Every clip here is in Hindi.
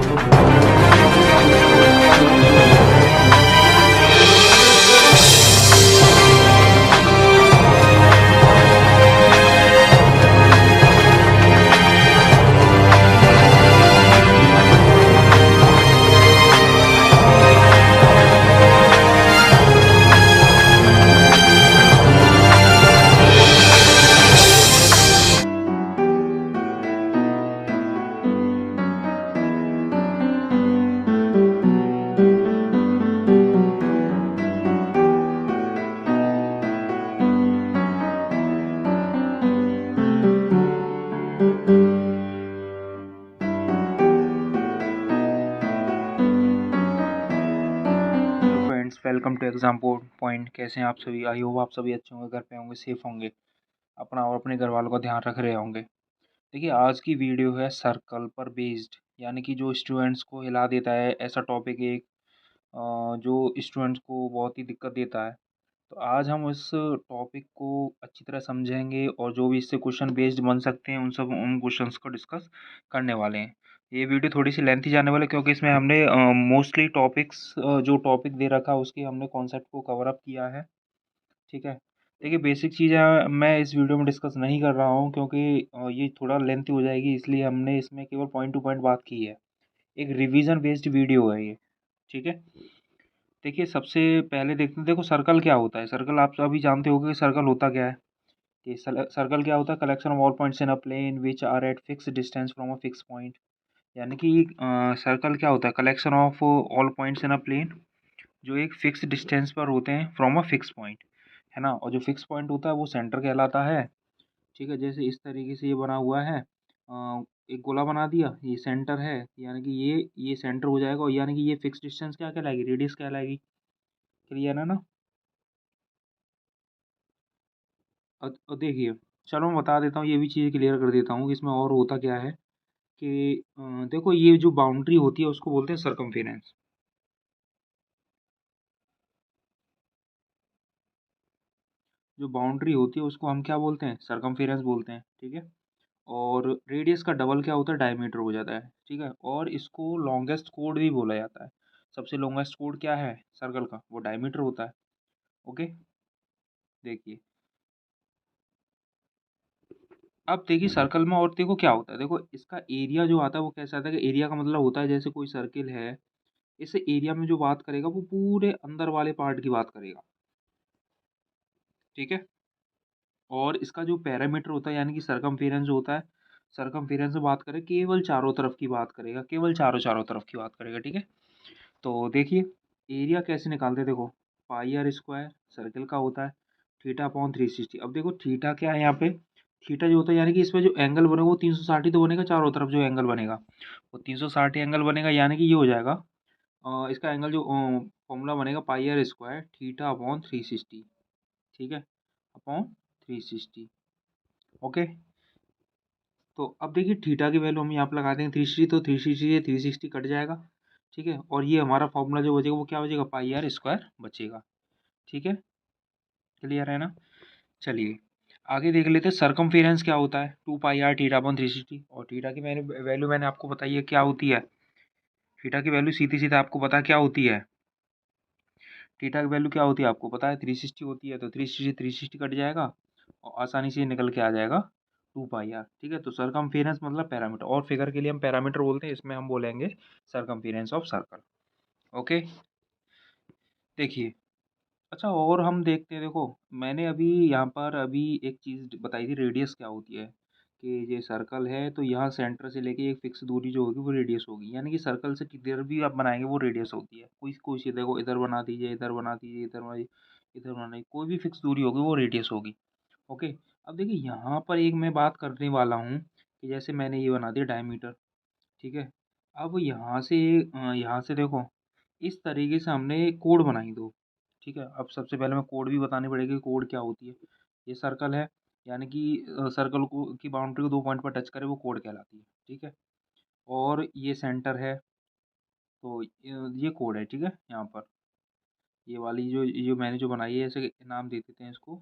Hello friends, welcome to exam board point. कैसे हैं आप सभी? आई होप आप सभी अच्छे होंगे, घर पे होंगे, सेफ होंगे, अपना और अपने घर वालों का ध्यान रख रहे होंगे। देखिए, आज की वीडियो है सर्कल पर बेस्ड, यानी कि जो स्टूडेंट्स को हिला देता है ऐसा टॉपिक एक जो स्टूडेंट्स को बहुत ही दिक्कत देता है। तो आज हम इस टॉपिक को अच्छी तरह समझेंगे और जो भी इससे क्वेश्चन बेस्ड बन सकते हैं उन क्वेश्चंस को डिस्कस करने वाले हैं। ये वीडियो थोड़ी सी लेंथी जाने वाली है क्योंकि इसमें हमने मोस्टली टॉपिक्स जो टॉपिक दे रखा है उसके हमने कॉन्सेप्ट को कवर अप किया है। ठीक है। देखिए, बेसिक चीज़ें मैं इस वीडियो में डिस्कस नहीं कर रहा हूँ क्योंकि ये थोड़ा लेंथी हो जाएगी, इसलिए हमने इसमें केवल पॉइंट टू पॉइंट बात की है। एक रिवीजन बेस्ड वीडियो है ये। ठीक है। देखिए, सबसे पहले देखते हैं, देखो सर्कल क्या होता है। सर्कल आप अभी जानते होंगे कि सर्कल होता क्या है। कि सर्कल क्या होता है? Collection of all points in a plane which are at fix distance from a fix point. यानी कि सर्कल क्या होता है? Collection of all points in a plane जो एक फिक्स डिस्टेंस पर होते हैं फ्रॉम अ फिक्स पॉइंट, है ना। और जो फिक्स पॉइंट होता है वो सेंटर कहलाता है। ठीक है। जैसे इस तरीके से ये बना हुआ है, एक गोला बना दिया, ये सेंटर है, यानी कि ये सेंटर हो जाएगा, और यानी कि ये फिक्स डिस्टेंस क्या कहलाएगी? रेडियस कहलाएगी। क्लियर है ना? और देखिए, चलो मैं बता देता हूँ, ये भी चीज़ क्लियर कर देता हूँ कि इसमें और होता क्या है। कि देखो, ये जो बाउंड्री होती है उसको बोलते हैं सरकमफेरेंस। जो बाउंड्री होती है उसको हम क्या बोलते हैं? सरकमफेरेंस बोलते हैं। ठीक है। और रेडियस का डबल क्या होता है? डायमीटर हो जाता है। ठीक है। और इसको लॉन्गेस्ट कोड भी बोला जाता है। सबसे लॉन्गेस्ट कोड क्या है सर्कल का? वो डायमीटर होता है। ओके। देखिए, अब देखिए सर्कल में और देखो क्या होता है। देखो, इसका एरिया जो आता है वो कैसा आता है कि एरिया का मतलब होता है, जैसे कोई सर्किल है, इस एरिया में जो बात करेगा वो पूरे अंदर वाले पार्ट की बात करेगा। ठीक है। और इसका जो पैरामीटर होता है, यानी कि सरकमफेरेंस जो होता है, सरकमफेरेंस से बात करें केवल चारों तरफ की बात करेगा, केवल चारों चारों तरफ की बात करेगा। ठीक है। तो देखिए, एरिया कैसे निकालते हैं। देखो, पाई आर स्क्वायर सर्कल का होता है, थीटा अपॉन 360। अब देखो थीटा क्या है यहाँ पे? थीटा जो होता है, यानी कि इसमें जो एंगल बनेगा वो 360 ही तो बनेगा, चारों तरफ जो एंगल बनेगा वो 360 एंगल बनेगा। यानी कि ये हो जाएगा इसका एंगल जो फॉर्मूला बनेगा, पाई आर स्क्वायर थीटा अपॉन 360। ठीक है। अपॉन 360। ओके। तो अब देखिए, थीटा की वैल्यू हम यहाँ पे लगा देंगे 360, तो 360 से 360 कट जाएगा। ठीक है। और ये हमारा फॉर्मूला जो बचेगा वो क्या बचेगा? पाई आर स्क्वायर बचेगा। ठीक है। क्लियर है ना? चलिए आगे देख लेते हैं सरकमफेरेंस क्या होता है। 2 पाई आर थीटा अपॉन 360। और थीटा की मैंने वैल्यू मैंने आपको बताई है क्या होती है। थीटा की वैल्यू सीधी सीधा आपको पता है क्या होती है। थीटा की वैल्यू क्या होती है आपको पता है? 360 होती है। तो 360 कट जाएगा और आसानी से निकल के आ जाएगा 2 पाई आर। ठीक है। तो सरकमफेरेंस मतलब पैरामीटर, और फिगर के लिए हम पैरामीटर बोलते हैं, इसमें हम बोलेंगे सरकमफेरेंस ऑफ सर्कल। ओके। देखिए, अच्छा और हम देखते हैं। देखो, मैंने अभी यहाँ पर अभी एक चीज़ बताई थी, रेडियस क्या होती है। कि ये सर्कल है तो यहाँ सेंटर से लेके एक फिक्स दूरी जो होगी वो रेडियस होगी, यानी कि सर्कल से किधर भी आप बनाएंगे वो रेडियस होती है। कोई कोई सी देखो, इधर बना दीजिए, इधर बना दीजिए, इधर बना इधर बनाइए, कोई भी फिक्स दूरी होगी वो रेडियस होगी। ओके। अब देखिए, यहाँ पर एक मैं बात करने वाला हूँ कि जैसे मैंने ये बना दिया डायमीटर। ठीक है। अब यहाँ से देखो, इस तरीके से हमने कोड बनाई दो। ठीक है। अब सबसे पहले मैं कोड भी बतानी पड़ेगी, कोड क्या होती है। ये सर्कल है, यानी कि सर्कल को की बाउंड्री को 2 पॉइंट पर टच करे वो कोड कहलाती है। ठीक है। और ये सेंटर है, तो ये कोड है। ठीक है। यहाँ पर ये वाली जो मैंने जो बनाई है, ऐसे नाम दे देते हैं इसको।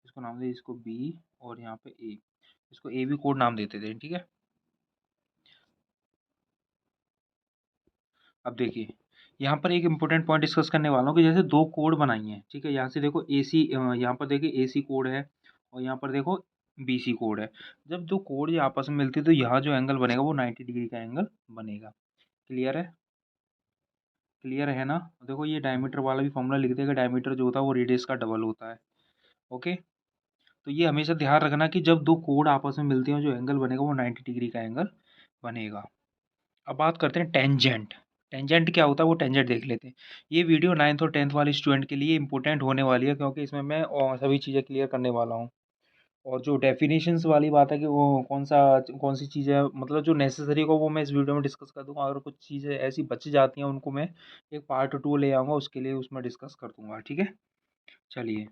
इसको नाम दे, इसको बी, और यहाँ पे ए, इसको ए भी कोड नाम देते थे। ठीक है। अब देखिए, यहाँ पर एक इम्पोर्टेंट पॉइंट डिस्कस करने वाला हूँ कि जैसे 2 कोण बनाई हैं, ठीक है? यहाँ से देखो एसी यहाँ पर देखिए एसी कोण है और यहाँ पर देखो बीसी कोण है। जब 2 कोण ये आपस में मिलती है तो यहाँ जो एंगल बनेगा वो 90 डिग्री का एंगल बनेगा। क्लियर है? क्लियर है ना? देखो ये डायमीटर वाला भी फ़ॉर्मूला लिख देगा, डायमीटर जो होता है वो रेडियस का डबल होता है। ओके? तो ये हमेशा ध्यान रखना कि जब 2 कोण आपस में मिलती हैं जो एंगल बनेगा वो 90 डिग्री का एंगल बनेगा। अब बात करते हैं टेंजेंट। टेंजेंट क्या होता है वो टेंजेंट देख लेते हैं। ये वीडियो 9th और 10th वाले स्टूडेंट के लिए इंपॉर्टेंट होने वाली है क्योंकि इसमें मैं सभी चीज़ें क्लियर करने वाला हूँ। और जो डेफिनेशंस वाली बात है कि वो कौन सी चीज़ है मतलब जो नेसेसरी को वो मैं इस वीडियो में डिस्कस कर दूंगा। अगर कुछ चीज़ें ऐसी बच जाती हैं उनको मैं एक पार्ट 2 ले आऊँगा उसके लिए उसमें डिस्कस कर दूंगा। ठीक है, चलिए।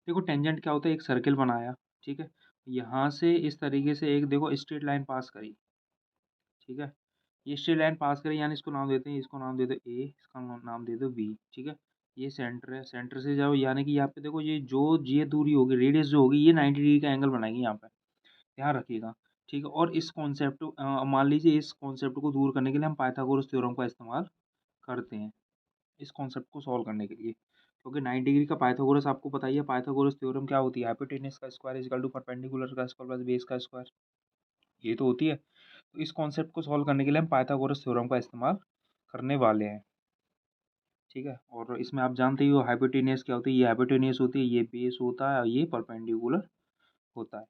देखो टेंजेंट क्या होता है, एक सर्किल बनाया, ठीक है? यहाँ से इस तरीके से एक देखो स्ट्रेट लाइन पास करी, ठीक है? ये स्ट्रेट लाइन पास करी यानी इसको नाम देते हैं, इसको नाम दे दो ए, इसका नाम दे दो बी, ठीक है? ये सेंटर है, सेंटर से जाओ यानी कि यहाँ पे देखो ये दूरी होगी, रेडियस जो होगी ये 90 डिग्री का एंगल बनाएगी यहाँ पे, ध्यान रखिएगा, ठीक है? और इस कॉन्सेप्ट मान लीजिए इस कॉन्सेप्ट को दूर करने के लिए हम पाइथागोरस थ्योरम का इस्तेमाल करते हैं इस कॉन्सेप्ट को सॉल्व करने के लिए, क्योंकि 90 डिग्री का पाइथागोरस आपको पता ही है। पाइथागोरस थ्योरम क्या होती है? हाइपोटेनस का square is equal to perpendicular का स्क्वायर प्लस बेस का स्क्वायर, ये तो होती है। तो इस कॉन्सेप्ट को सॉल्व करने के लिए हम पाइथागोरस थ्योरम का इस्तेमाल करने वाले हैं, ठीक है? और इसमें आप जानते ही हो हाइपोटेनस क्या होती है, ये हाइपोटेनस होती है, ये बेस होता है और ये परपेंडिकुलर होता है,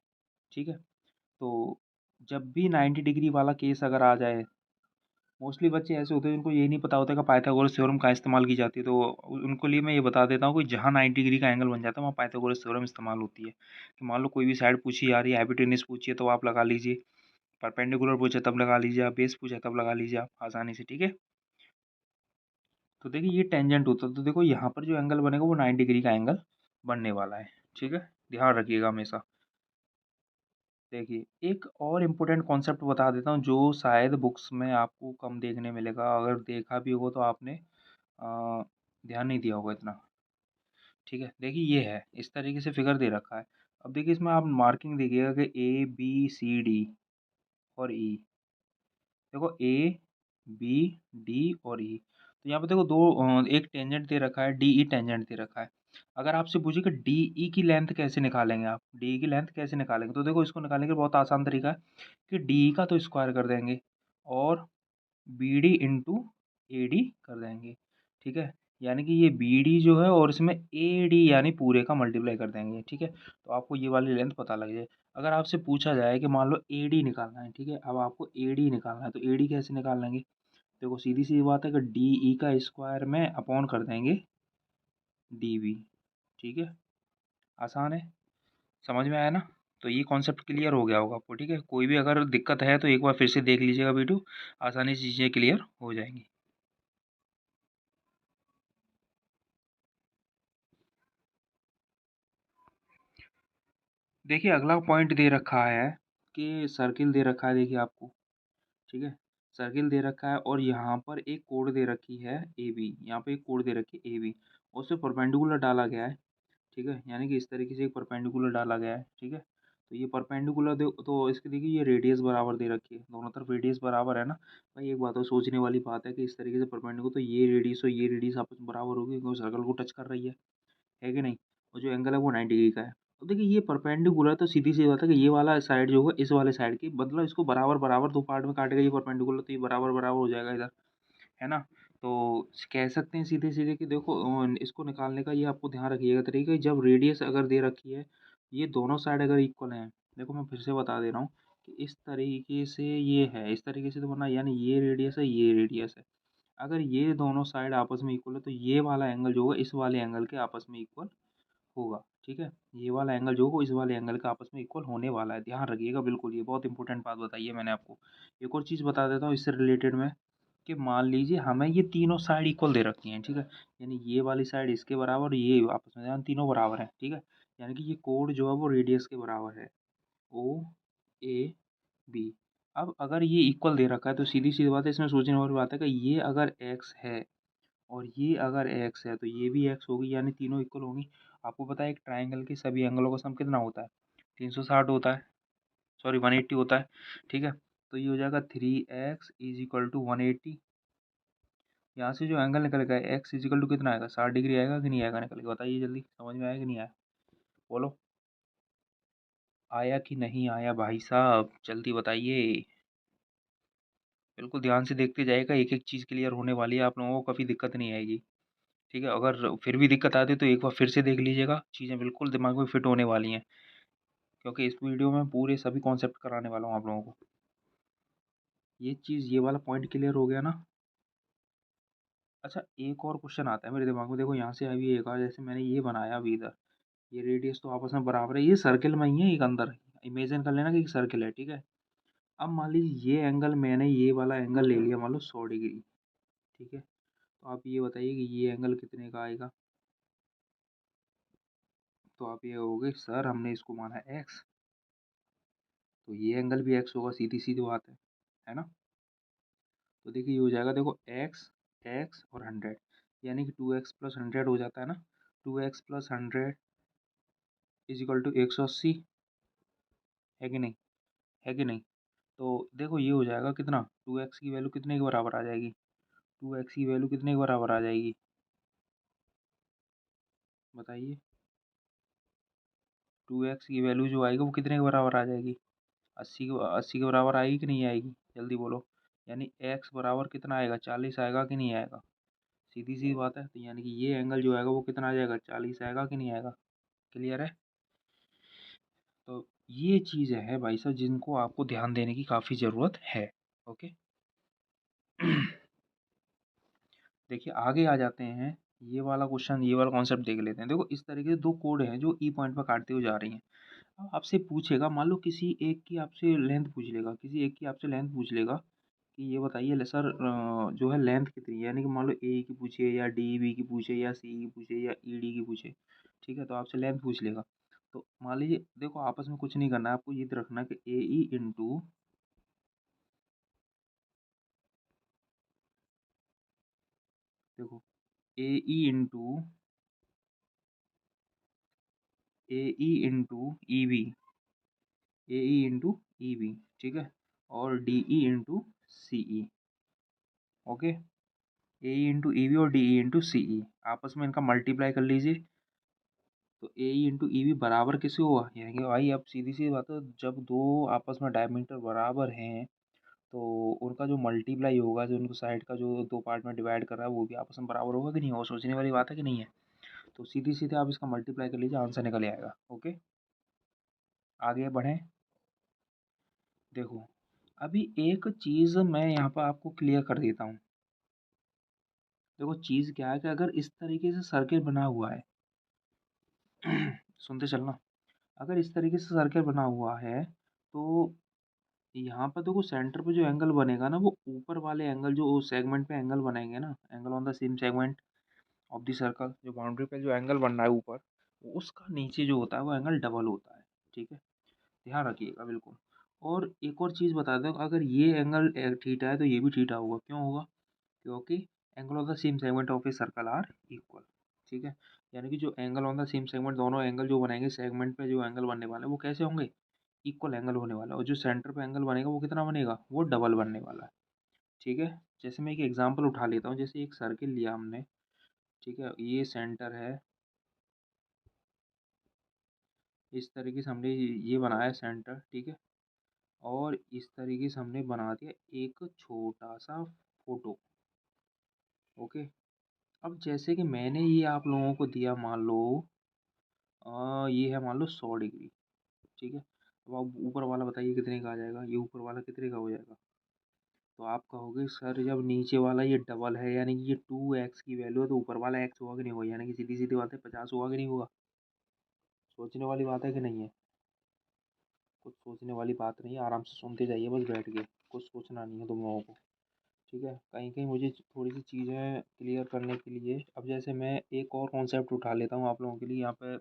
ठीक है? तो जब भी 90 डिग्री वाला केस अगर आ जाए, मोस्टली बच्चे ऐसे होते हैं जिनको ये नहीं पता होता है कि पाइथागोरस थ्योरम कहाँ इस्तेमाल की जाती है, तो उनको लिए मैं ये बता देता हूँ कि जहाँ 90 डिग्री का एंगल बन जाता है वहाँ पाइथागोरस थ्योरम इस्तेमाल होती है। कि मान लो कोई भी साइड पूछी जा रही है, हाइपोटेनस पूछी है तो आप लगा लीजिए, परपेंडिकुलर पूछे तब लगा लीजिए आप, बेस पूछे तब लगा लीजिए आप आसानी से, ठीक है? तो देखिए ये टेंजेंट होता है, तो देखो यहाँ पर जो एंगल बनेगा वो 90 डिग्री का एंगल बनने वाला है, ठीक है? ध्यान रखिएगा हमेशा। देखिए एक और इम्पोर्टेंट कॉन्सेप्ट बता देता हूँ जो शायद बुक्स में आपको कम देखने मिलेगा, अगर देखा भी होगा तो आपने ध्यान नहीं दिया होगा इतना, ठीक है? देखिए ये है, इस तरीके से फिगर दे रखा है। अब देखिए इसमें आप मार्किंग देखिएगा कि ए बी सी डी और ई, देखो ए बी डी और ई, तो यहाँ पे देखो एक टेंजेंट दे रखा है, डी ई टेंजेंट दे रखा है। अगर आपसे पूछे कि डी ई की लेंथ कैसे निकालेंगे, आप डी ई की लेंथ कैसे निकालेंगे, तो देखो इसको निकालने का बहुत आसान तरीका है कि डी ई का तो स्क्वायर कर देंगे और B D into A D कर देंगे, ठीक है? यानी कि ये बी डी जो है और इसमें ए डी यानी पूरे का मल्टीप्लाई कर देंगे, ठीक है? तो आपको ये वाली लेंथ पता लग जाए। अगर आपसे पूछा जाए कि मान लो ए डी निकालना है, ठीक है? अब आपको ए डी निकालना है तो ए डी कैसे निकाल लेंगे? देखो सीधी सी बात है कि डी ई का स्क्वायर में अपॉन कर देंगे डी वी, ठीक है? आसान है, समझ में आया ना? तो ये कॉन्सेप्ट क्लियर हो गया होगा आपको, ठीक है? कोई भी अगर दिक्कत है तो एक बार फिर से देख लीजिएगा वीडियो, आसानी से चीज़ें क्लियर हो जाएंगी। देखिए अगला पॉइंट दे रखा है कि सर्किल दे रखा है, देखिए आपको, ठीक है? सर्किल दे रखा है और यहाँ पर एक कोड दे रखी है ए बी, यहाँ पे एक कोड दे रखी है ए बी और उस पे परपेंडिकुलर डाला गया है, ठीक है? यानी कि इस तरीके से एक परपेंडिकुलर डाला गया है, ठीक है? तो ये परपेंडिकुलर दे तो इसकी देखिए ये रेडियस बराबर दे रखी है, दोनों तरफ रेडियस बराबर है ना? भाई एक बात और सोचने वाली बात है कि इस तरीके से परपेंडिकुलर तो ये रेडियस और ये रेडियस आपस में बराबर होगी क्योंकि सर्कल को टच कर रही है कि नहीं? और जो एंगल है वो 90 डिग्री का है। तो देखिए ये परपेंडिकुलर तो सीधी-सी बात है कि ये वाला साइड जो होगा इस वाले साइड की मतलब इसको बराबर-बराबर 2 पार्ट में काटेगा ये परपेंडिकुलर तो ये बराबर-बराबर हो जाएगा इधर, है ना? तो कह सकते हैं सीधे-सीधे कि देखो इसको निकालने का ये आपको ध्यान रखिएगा तरीका जब रेडियस अगर दे रखी है, ये दोनों साइड अगर इक्वल हैं, देखो मैं फिर से बता दे रहा हूँ कि इस तरीके से ये है, इस तरीके से तो वरना यानी ये रेडियस है, ये रेडियस है। अगर ये दोनों साइड आपस में इक्वल है तो ये वाला एंगल जो होगा इस वाले एंगल के आपस में इक्वल होगा, ठीक है? ये वाला एंगल जो होगा इस वाले एंगल का आपस में इक्वल होने वाला है, ध्यान रखिएगा बिल्कुल, ये बहुत इंपॉर्टेंट बात बताई है मैंने आपको। एक और चीज़ बता देता हूँ इससे रिलेटेड में कि मान लीजिए हमें ये तीनों साइड इक्वल दे रखी हैं, ठीक है? यानी ये वाली साइड इसके बराबर और ये आपस में यानी तीनों बराबर हैं, ठीक है? यानी कि ये कोड जो है वो रेडियस के बराबर है, ओ ए बी। अब अगर ये इक्वल दे रखा है तो सीधी-सी बात है इसमें सोचने वाली बात है कि ये अगर x है और ये अगर x है तो ये भी x होगी यानी तीनों इक्वल होंगी। आपको पता है एक ट्रायंगल के सभी एंगलों का सम कितना होता है? 360 होता है, सॉरी 180 होता है, ठीक है? तो ये हो जाएगा 3x इज इक्वल टू 180। यहाँ से जो एंगल निकलेगा x इज इक्वल टू कितना आएगा, 60 डिग्री आएगा कि नहीं आएगा, निकल के बताइए जल्दी, समझ में आया कि नहीं आया, बोलो। आया कि नहीं आया भाई साहब, जल्दी बताइए। बिल्कुल ध्यान से देखते जाइएगा, एक एक चीज़ क्लियर होने वाली है, आप लोगों को कभी दिक्कत नहीं आएगी। ठीक है, अगर फिर भी दिक्कत आती है तो एक बार फिर से देख लीजिएगा, चीज़ें बिल्कुल दिमाग में फिट होने वाली हैं, क्योंकि इस वीडियो में पूरे सभी कॉन्सेप्ट कराने वाला हूँ आप लोगों को। ये चीज़, ये वाला पॉइंट क्लियर हो गया ना। अच्छा, एक और क्वेश्चन आता है मेरे दिमाग में, देखो यहाँ से अभी एक और, जैसे मैंने ये बनाया अभी इधर, ये रेडियस तो आपस में बराबर है, ये सर्किल में ही है एक अंदर, इमेजिन कर लेना कि एक सर्किल है, ठीक है। अब मान लीजिए ये एंगल, मैंने ये वाला एंगल ले लिया मान लो 100 डिग्री, ठीक है। तो आप ये बताइए कि ये एंगल कितने का आएगा। तो आप ये कहोगे सर हमने इसको माना एक्स, तो ये एंगल भी एक्स होगा, सीधी सीधी बात है ना। तो देखिए ये हो जाएगा, देखो एक्स, एक्स और 100, यानी कि 2x प्लस 100 हो जाता है ना। 2x plus 100 is equal to 180, है कि नहीं, है कि नहीं। तो देखो ये हो जाएगा कितना, 2x की वैल्यू कितने के बराबर आ जाएगी, 2x की वैल्यू कितने के बराबर आ जाएगी, बताइए। 2x की वैल्यू जो आएगी वो कितने के बराबर आ जाएगी, 80 के बराबर आएगी कि नहीं आएगी, जल्दी बोलो। यानी x बराबर कितना आएगा, 40 आएगा कि नहीं आएगा, सीधी सी बात है। तो यानी कि ये एंगल जो आएगा वो कितना आ जाएगा, 40 आएगा कि नहीं आएगा, क्लियर है। तो ये चीज़ें हैं भाई साहब जिनको आपको ध्यान देने की काफ़ी ज़रूरत है। ओके। देखिए आगे आ जाते हैं, ये वाला क्वेश्चन, ये वाला कॉन्सेप्ट देख लेते हैं। देखो इस तरीके से दो कोड हैं जो ई पॉइंट पर काटते हुए जा रही हैं। अब आपसे पूछेगा, मान लो किसी एक की आपसे लेंथ पूछ लेगा, किसी एक की आपसे लेंथ पूछ लेगा कि ये बताइए ले सर, जो है लेंथ कितनी है, यानी कि मान लो ए की पूछे या डी बी की पूछे या सी की पूछे या ई डी की पूछे, ठीक है। तो आपसे लेंथ पूछ लेगा, तो मान लीजिए देखो आपस में कुछ नहीं करना है, आपको ये रखना है कि ए ई इंटू, देखो ए ई इंटू, ए ई इंटू ई बी, ए ई इंटू ई बी, ठीक है, और डी ई इंटू सी ई। ओके, ए ई इंटू ई बी और डी ई इंटू सी ई, आपस में इनका मल्टीप्लाई कर लीजिए। तो ए ई इंटू ई बी बराबर किसे हुआ, यानी कि भाई अब सीधी सी बात है, जब दो आपस में डायमीटर बराबर हैं तो उनका जो मल्टीप्लाई होगा, जो उनको साइड का जो दो पार्ट में डिवाइड कर रहा है वो भी आपस में बराबर होगा कि नहीं होगा, सोचने वाली बात है कि नहीं है। तो सीधी सीधे आप इसका मल्टीप्लाई कर लीजिए, आंसर निकल आएगा। ओके, आगे बढ़ें। देखो अभी एक चीज़ मैं यहाँ पर आपको क्लियर कर देता हूँ। देखो चीज़ क्या है कि अगर इस तरीके से सर्किल बना हुआ है, सुनते चलना, अगर इस तरीके से सर्किल बना हुआ है तो यहाँ पर देखो सेंटर पे जो एंगल बनेगा ना, वो ऊपर वाले एंगल जो सेगमेंट पे एंगल बनेंगे ना, angle on the same segment of the circle, जो बाउंड्री पे जो एंगल बन रहा है ऊपर, उसका नीचे जो होता है वो एंगल डबल होता है, ठीक है। ध्यान रखिएगा बिल्कुल। और एक और चीज़ बता दूँ, अगर ये एंगल थीटा है तो ये भी थीटा होगा, क्यों होगा, क्योंकि angle of the same segment of a circle are equal, ठीक है। यानी कि जो angle on the same segment, दोनों एंगल जो बनाएंगे सेगमेंट पे, जो एंगल बनने वाले हैं वो कैसे होंगे, इक्वल एंगल होने वाला है। और जो सेंटर पे एंगल बनेगा वो कितना बनेगा, वो डबल बनने वाला है, ठीक है। जैसे मैं एक एग्जांपल उठा लेता हूँ, जैसे एक सर्किल लिया हमने, ठीक है, ये सेंटर है, इस तरीके से हमने ये बनाया सेंटर, ठीक है। और इस तरीके से हमने बना दिया एक छोटा सा फोटो। ओके, अब जैसे कि मैंने ये आप लोगों को दिया, मान लो ये है मान लो 100 डिग्री, ठीक है। अब आप ऊपर वाला बताइए कितने का आ जाएगा, ये ऊपर वाला कितने का हो जाएगा। तो आप कहोगे सर जब नीचे वाला ये डबल है, यानी कि ये 2x की वैल्यू है, तो ऊपर वाला x होगा कि नहीं होगा, यानी कि सीधी सीधी बात है 50 होगा कि नहीं होगा। सोचने वाली बात है कि नहीं है, कुछ सोचने वाली बात नहीं है, आराम से सुनते जाइए बस बैठ के, कुछ सोचना नहीं है तुम लोगों को, ठीक है। कहीं कहीं मुझे थोड़ी सी चीज़ें क्लियर करने के लिए, अब जैसे मैं एक और कॉन्सेप्ट उठा लेता हूँ आप लोगों के लिए, यहाँ पे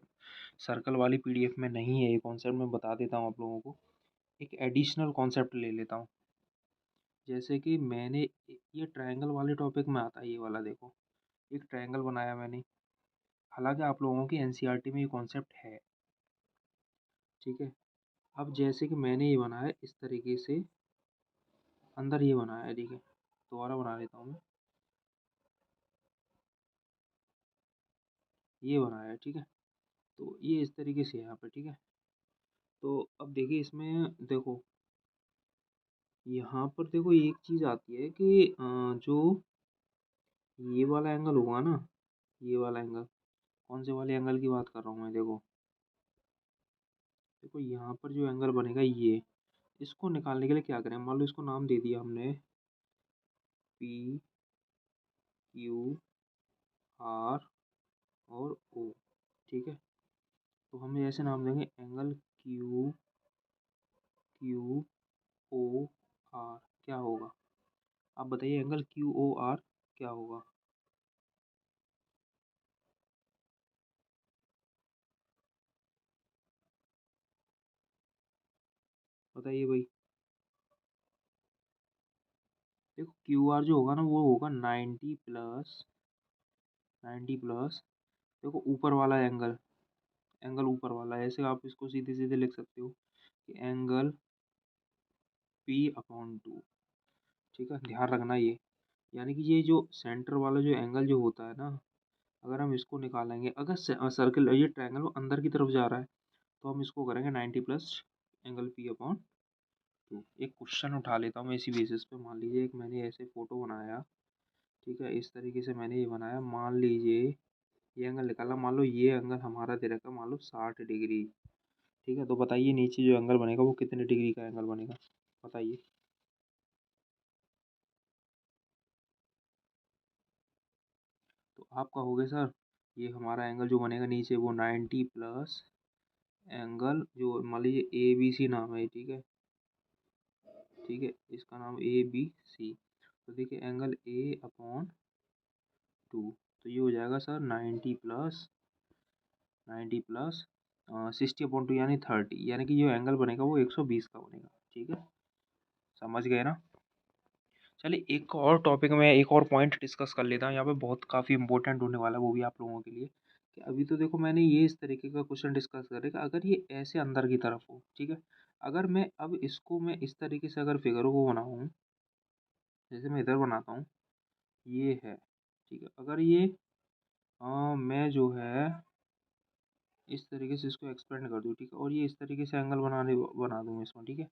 सर्कल वाली पीडीएफ में नहीं है ये कॉन्सेप्ट, मैं बता देता हूँ आप लोगों को, एक एडिशनल कॉन्सेप्ट ले लेता हूँ। जैसे कि मैंने ये ट्रायंगल वाले टॉपिक में आता है ये वाला, देखो एक ट्रायंगल बनाया मैंने, हालांकि आप लोगों की एनसीईआरटी में ये कॉन्सेप्ट है, ठीक है। अब जैसे कि मैंने ये बनाया इस तरीके से, अंदर ये बनाया है, ठीक है, दोबारा बना लेता हूँ मैं, ये बनाया है, ठीक है। तो ये इस तरीके से है यहाँ पे, ठीक है। तो अब देखिए इसमें देखो, यहाँ पर देखो एक चीज़ आती है कि जो ये वाला एंगल होगा ना, ये वाला एंगल, कौन से वाले एंगल की बात कर रहा हूँ मैं, देखो देखो यहाँ पर जो एंगल बनेगा ये, इसको निकालने के लिए क्या करें, मान लो इसको नाम दे दिया हमने पी क्यू आर और ओ, ठीक है। तो हम ऐसे नाम देंगे angle Q Q O R, क्या होगा, आप बताइए एंगल क्यू ओ आर क्या होगा। बताइए भाई। देखो क्यू आर जो होगा ना वो होगा 90 प्लस 90 प्लस, देखो ऊपर वाला एंगल, एंगल ऊपर वाला है, ऐसे आप इसको सीधे सीधे लिख सकते हो कि एंगल पी अपॉन टू, ठीक है, ध्यान रखना ये, यानी कि ये जो सेंटर वाला जो एंगल जो होता है ना, अगर हम इसको निकालेंगे, अगर सर्कल ये ट्रायंगल वो अंदर की तरफ जा रहा है, तो हम इसको करेंगे 90 plus angle P upon two. एक क्वेश्चन उठा लेता हूँ मैं इसी बेसिस पे, मान लीजिए एक मैंने ऐसे फोटो बनाया, ठीक है, इस तरीके से मैंने ये बनाया, मान लीजिए ये एंगल निकाला, मान लो ये एंगल हमारा दे रखा है मान लो 60 डिग्री, ठीक है। तो बताइए नीचे जो एंगल बनेगा वो कितने डिग्री का एंगल बनेगा, बताइए। तो आप कहोगे सर ये हमारा एंगल जो बनेगा नीचे वो 90 प्लस एंगल जो मान लीजिए ए बी सी नाम है, ठीक है, ठीक है, इसका नाम ए बी सी, तो देखिए एंगल ए अपॉन टू, तो ये हो जाएगा सर 90 प्लस 60 अपॉन टू यानी 30, यानी कि जो एंगल बनेगा वो 120 का बनेगा, ठीक है, समझ गए ना। चलिए एक और टॉपिक में एक और पॉइंट डिस्कस कर लेता हूँ, यहाँ पे बहुत काफ़ी इंपॉर्टेंट होने वाला है वो भी आप लोगों के लिए, कि अभी तो देखो मैंने ये इस तरीके का क्वेश्चन डिस्कस करेगा, अगर ये ऐसे अंदर की तरफ हो, ठीक है, अगर मैं अब इसको मैं इस तरीके से अगर फिगरों को बनाऊँ, जैसे मैं इधर बनाता हूँ, ये है, ठीक है, अगर ये मैं जो है इस तरीके से इसको एक्सपेंड कर दूँ, ठीक है, और ये इस तरीके से एंगल बना दूँ इसमें, ठीक है।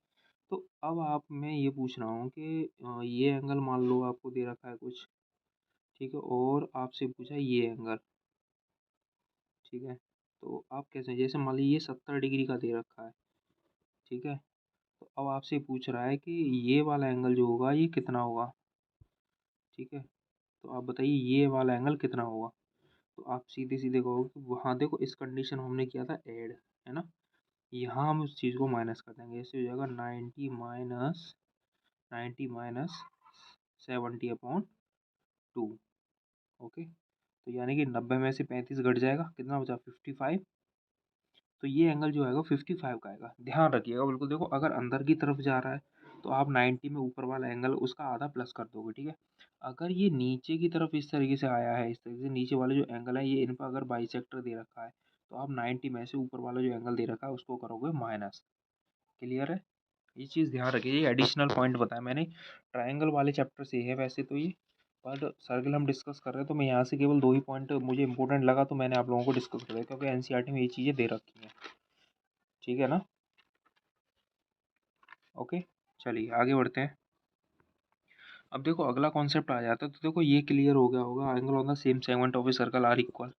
तो अब आप मैं ये पूछ रहा हूँ कि ये एंगल मान लो आपको दे रखा है कुछ, ठीक है, और आपसे पूछा ये एंगल, ठीक है, तो आप कैसे, जैसे मान लीजिए ये 70 डिग्री का दे रखा है, ठीक है, तो अब आपसे पूछ रहा है कि ये वाला एंगल जो होगा ये कितना होगा, ठीक है, तो आप बताइए ये वाला एंगल कितना होगा। तो आप सीधे सीधे कहोगे कि वहाँ देखो इस कंडीशन हमने किया था ऐड, है ना, यहाँ हम उस चीज़ को माइनस कर देंगे, ऐसे हो जाएगा 90 माइनस 70/2, ओके। तो यानी कि 90 में से 35 घट जाएगा, कितना बचा 55, तो ये एंगल जो आएगा 55 का आएगा, ध्यान रखिएगा बिल्कुल। देखो अगर अंदर की तरफ जा रहा है तो आप 90 में ऊपर वाला एंगल उसका आधा प्लस कर दोगे, ठीक है। अगर ये नीचे की तरफ इस तरीके से आया है, इस तरीके से नीचे वाले जो एंगल है ये इन पर अगर बाइसेक्टर दे रखा है, तो आप 90 में से ऊपर वाला जो एंगल दे रखा है उसको करोगे माइनस, क्लियर है। ये चीज़ ध्यान रखिए, ये एडिशनल पॉइंट बताया मैंने, ट्रायंगल वाले चैप्टर से है वैसे तो ये, पर सर्कल हम डिस्कस कर रहे हैं तो मैं यहाँ से केवल दो ही पॉइंट मुझे इंपॉर्टेंट लगा तो मैंने आप लोगों को डिस्कस कर दिया, क्योंकि एनसीईआरटी में ये चीज़ें दे रखी हैं, ठीक है ना। ओके, चलिए आगे बढ़ते हैं। अब देखो अगला कॉन्सेप्ट आ जाता है, तो देखो ये क्लियर हो गया होगा, angle on the same segment of a circle are equal,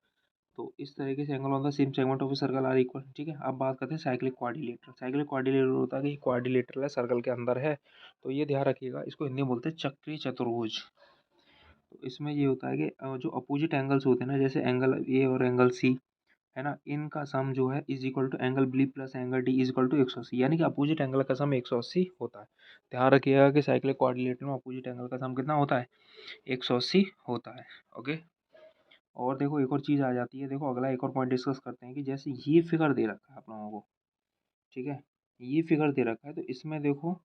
तो इस तरीके से angle on the same segment of a circle are equal, ठीक है। अब बात करते हैं साइक्लिक क्वाड्रिलेटरल। साइक्लिक क्वाड्रिलेटरल होता है कि क्वाड्रिलेटरल है, सर्कल के अंदर है, तो ये ध्यान रखिएगा, इसको हिंदी में बोलते हैं चक्रीय चतुर्भुज। तो इसमें ये होता है कि जो अपोजिट एंगल्स होते हैं ना, जैसे एंगल ए और एंगल सी, है ना, इनका सम जो है is equal to angle B plus angle D is equal to 180, यानी कि अपोजिट एंगल का सम 180 होता है। ध्यान रखिएगा कि साइक्लिक कोऑर्डिनेटर में अपोजिट एंगल का सम कितना होता है, 180 होता है, ओके। और देखो एक और चीज़ आ जाती है, देखो अगला एक और पॉइंट डिस्कस करते हैं कि जैसे ये फिगर दे रखा है आप लोगों को, ठीक है, ये फिगर दे रखा है, तो इसमें देखो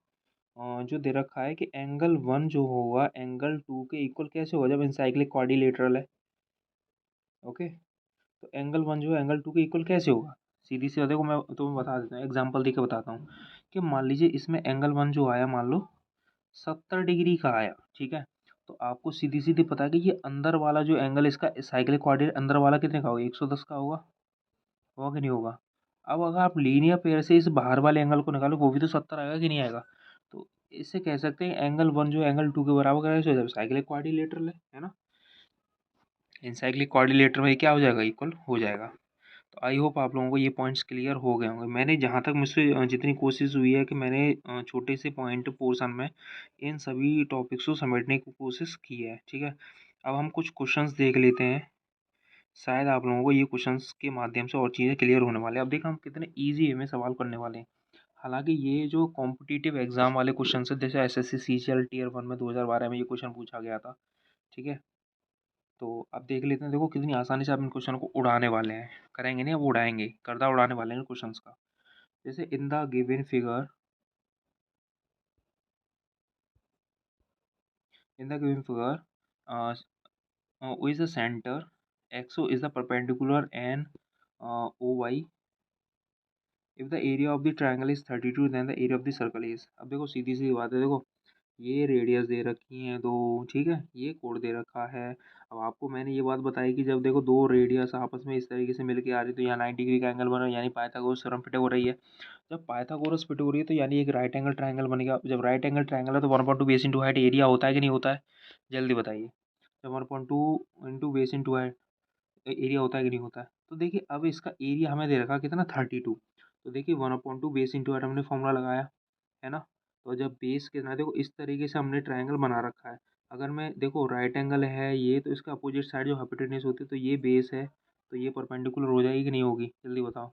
जो दे रखा है कि एंगल वन जो होगा एंगल टू के इक्वल कैसे होगा जब इनसाइक्लिक क्वाड्रिलेटरल है, ओके। तो एंगल वन जो है एंगल टू के इक्वल कैसे होगा, सीधी सी देखो मैं तुम्हें बता देता हूँ, एग्जांपल देके बताता हूँ कि मान लीजिए इसमें एंगल वन जो आया मान लो 70 डिग्री का आया, ठीक है। तो आपको सीधी-सीधी पता है कि ये अंदर वाला जो एंगल इसका साइक्लिक कोऑर्डिनेट अंदर वाला कितने का होगा? 110 का होगा कि नहीं होगा? अब अगर आप लीनियर पेयर से इस बाहर वाले एंगल को निकालो, वो भी तो 70 आएगा कि नहीं आएगा? तो इससे कह सकते हैं एंगल 1 जो एंगल 2 के बराबर कैसे हो जाएगा? साइक्लिक क्वाड्रिलेटरल है ना? इन साइक्लिक क्वाड्रिलेटरल में क्या हो जाएगा? इक्वल हो जाएगा। तो आई होप आप लोगों को ये पॉइंट्स क्लियर हो गए होंगे। मैंने जहाँ तक मुझसे जितनी कोशिश हुई है कि मैंने छोटे से पॉइंट पोर्शन में इन सभी टॉपिक्स को समेटने की कोशिश की है, ठीक है। अब हम कुछ क्वेश्चंस देख लेते हैं, शायद आप लोगों को ये क्वेश्चंस के माध्यम से और चीज़ें क्लियर होने वाले हैं। अब देखो हम कितने ईजी वे में सवाल करने वाले हैं। हालांकि ये जो कॉम्पिटिटिव एग्जाम वाले क्वेश्चन है, जैसे एसएससी सीजीएल टियर 1 में 2012 में ये क्वेश्चन पूछा गया था, ठीक है। तो अब देख लेते हैं, देखो कितनी आसानी से आप इन क्वेश्चन को उड़ाने वाले हैं, करेंगे नहीं, अब उड़ाएंगे, गर्दा उड़ाने वाले हैं क्वेश्चंस का। जैसे in the given figure, in the given figure is the center, xo is the perpendicular and oy, if the area of the triangle is 32 then the area of the circle is। अब देखो सीधी सी बात है, देखो ये रेडियस दे रखी हैं दो, ठीक है, ये कोड दे रखा है। अब आपको मैंने ये बात बताई कि जब देखो दो रेडियस आपस में इस तरीके से मिलके आ रही तो यहाँ 90 डिग्री का एंगल बन रहा है, यानी पाइथागोरस थ्योरम फिट हो रही है। जब पाइथागोरस फिट हो रही है तो यानी एक राइट एंगल ट्रायंगल बनेगा। जब राइट एंगल ट्रायंगल है तो 1/2 बेस इंटू हाइट एरिया होता है कि नहीं होता है? जल्दी बताइए। जब 1/2 into base into height area होता है कि नहीं होता है? तो देखिए अब इसका एरिया हमें दे रखा कितना 32। तो देखिए 1/2 बेस इंटू हाइट हमने फॉर्मूला लगाया, है ना। तो जब बेस कितना है, देखो इस तरीके से हमने ट्रायंगल बना रखा है। अगर मैं देखो राइट एंगल है ये, तो इसका अपोजिट साइड जो हाइपोटेन्यूज होती है तो ये बेस है, तो ये परपेंडिकुलर हो जाएगी कि नहीं होगी? जल्दी बताओ,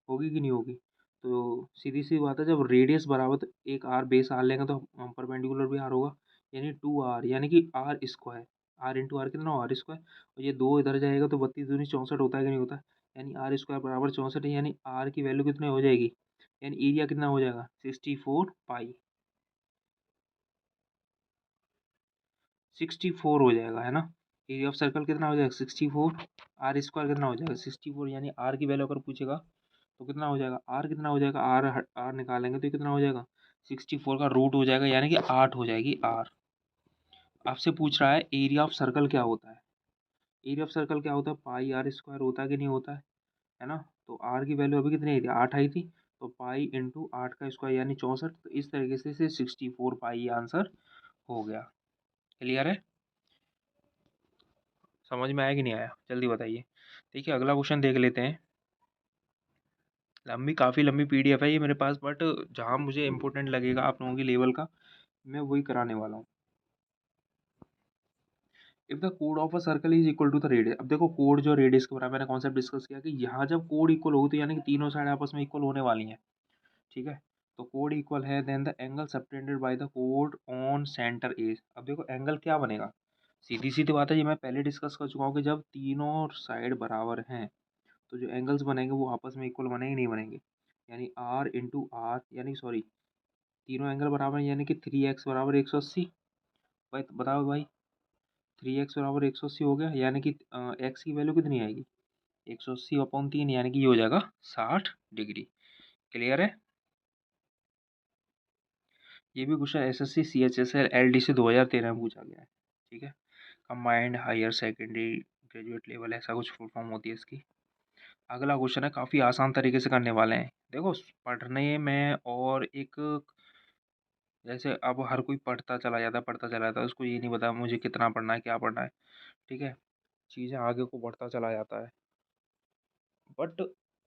होगी कि नहीं होगी? तो सीधी सी बात है, जब रेडियस बराबर तो एक आर बेस आर लेंगे तो परपेंडिकुलर भी आर होगा, यानी 2r, यानी कि R square, R into R कितना हो? R square. और ये दो इधर जाएगा तो 32 दूनी 64 होता है कि नहीं होता है? यानी आर स्क्वायर बराबर 64 है, यानी आर की वैल्यू कितनी हो जाएगी? यानी एरिया कितना हो जाएगा? 64 पाई, 64 हो जाएगा, है ना। एरिया ऑफ सर्कल कितना हो जाएगा? 64। आर स्क्वायर कितना हो जाएगा? 64, यानी आर की वैल्यू अगर पूछेगा तो कितना हो जाएगा? आर कितना हो जाएगा? आर निकालेंगे तो कितना हो जाएगा? 64 का रूट हो जाएगा, यानी कि 8 हो जाएगी आर। आपसे पूछ रहा है एरिया ऑफ सर्कल क्या होता है? एरिया ऑफ सर्कल क्या होता है? पाई आर स्क्वायर होता है कि नहीं होता है ना। तो आर की वैल्यू अभी कितनी आई थी? 8 आई थी, तो पाई इंटू 8 का स्क्वायर यानी 64। तो इस तरीके से 64 पाई आंसर हो गया। क्लियर है? समझ में आया कि नहीं आया? जल्दी बताइए। देखिए अगला क्वेश्चन देख लेते हैं। काफ़ी लंबी पीडीएफ है ये मेरे पास, बट जहाँ मुझे इंपॉर्टेंट लगेगा आप लोगों की लेवल का, मैं वही कराने वाला हूँ। इफ द कोड of a circle is equal to the radius. अब देखो कोड जो रेडियस के बराबर, मैंने कॉन्सेप्ट डिस्कस किया कि यहाँ जब कोड इक्वल हो तो यानी कि तीनों साइड आपस में इक्वल होने वाली हैं, ठीक है। तो कोड इक्वल है, then the angle subtended by the कोड ऑन सेंटर एज। अब देखो एंगल क्या बनेगा? सीधी सीधी बात है, ये मैं पहले डिस्कस कर चुका हूँ कि जब तीनों साइड बराबर हैं तो जो एंगल्स बनेंगे वो आपस में इक्वल बनेंगे नहीं बनेंगे? यानी आर इंटू आर, यानी सॉरी, तीनों एंगल बराबर हैं, यानी कि 3x बराबर 180। भाई बताओ भाई, 3x बराबर 180 हो गया, यानी कि एक्स की वैल्यू कितनी आएगी? 180/3, यानी कि ये हो जाएगा 60 डिग्री। क्लियर है? ये भी क्वेश्चन एसएससी सीएचएसएल एलडी से 2013 में पूछा गया है, ठीक है। Combined higher secondary graduate level, ऐसा कुछ फुल फॉर्म होती है इसकी। अगला क्वेश्चन है, काफ़ी आसान तरीके से करने वाले हैं। देखो पढ़ने में और एक, जैसे अब हर कोई पढ़ता चला जाता है, उसको ये नहीं पता मुझे कितना पढ़ना है, क्या पढ़ना है, ठीक है। चीज़ें आगे को बढ़ता चला जाता है, बट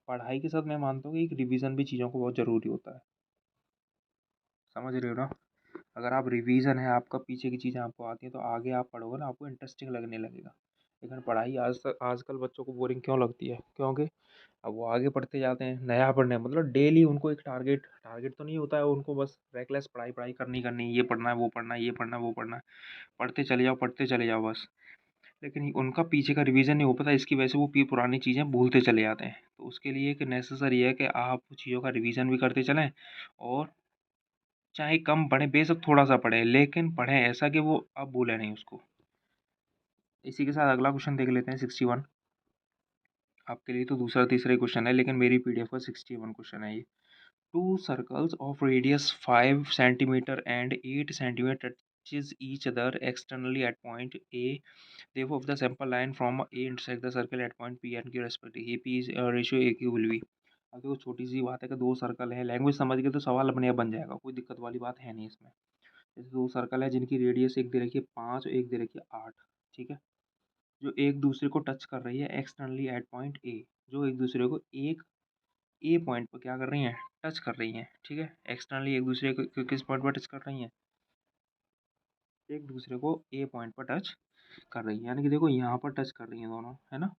पढ़ाई के साथ मैं मानता हूँ कि एक रिवीजन भी चीज़ों को बहुत ज़रूरी होता है। समझ रहे हो ना? अगर आप रिवीजन है आपका, पीछे की चीज़ें आपको आती हैं तो आगे आप पढ़ोगे ना, आपको इंटरेस्टिंग लगने लगेगा। लेकिन पढ़ाई आजकल बच्चों को बोरिंग क्यों लगती है? क्योंकि अब वो आगे पढ़ते जाते हैं, नया पढ़ने मतलब डेली उनको एक टारगेट टारगेट तो नहीं होता है उनको, बस रेकलेस पढ़ाई पढ़ाई करनी करनी, ये पढ़ना है वो पढ़ना है, ये पढ़ना है वो पढ़ना है, पढ़ते चले जाओ बस। लेकिन उनका पीछे का रिवीजन नहीं हो पाता, इसकी वजह से वो पुरानी चीज़ें भूलते चले जाते हैं। तो उसके लिए एक नेसेसरी है कि आप चीज़ों का रिवीजन भी करते चलें, और चाहे कम पढ़ें, बेशक थोड़ा सा पढ़ें, लेकिन पढ़ें ऐसा कि वो आप भूलें नहीं उसको। इसी के साथ अगला क्वेश्चन देख लेते हैं, 61। आपके लिए तो दूसरा तीसरा क्वेश्चन है, लेकिन मेरी पीडीएफ का 61 क्वेश्चन है ये। Two circles of radius 5 centimeter and 8 centimeter touches each other externally at point A. Therefore, if the sample line from A intersect the circle at point P and Q respectively, AP is ratio AQ will be। अब देखो छोटी सी बात है कि दो सर्कल है, लैंग्वेज समझ गए तो सवाल अपने आप बन जाएगा, कोई दिक्कत वाली बात है नहीं इसमें। जैसे दो सर्कल है जिनकी रेडियस एक दे रखी है 5 और एक दे रखी है 8, ठीक है, जो एक दूसरे को टच कर रही है एक्सटर्नली एट पॉइंट ए, जो एक दूसरे को एक ए पॉइंट पर क्या कर रही हैं, टच कर रही हैं, ठीक है, एक्सटर्नली एक दूसरे को किस पॉइंट पर टच कर रही हैं, एक दूसरे को ए पॉइंट पर टच कर रही है, यानी कि देखो यहाँ पर टच कर रही हैं दोनों, है ना।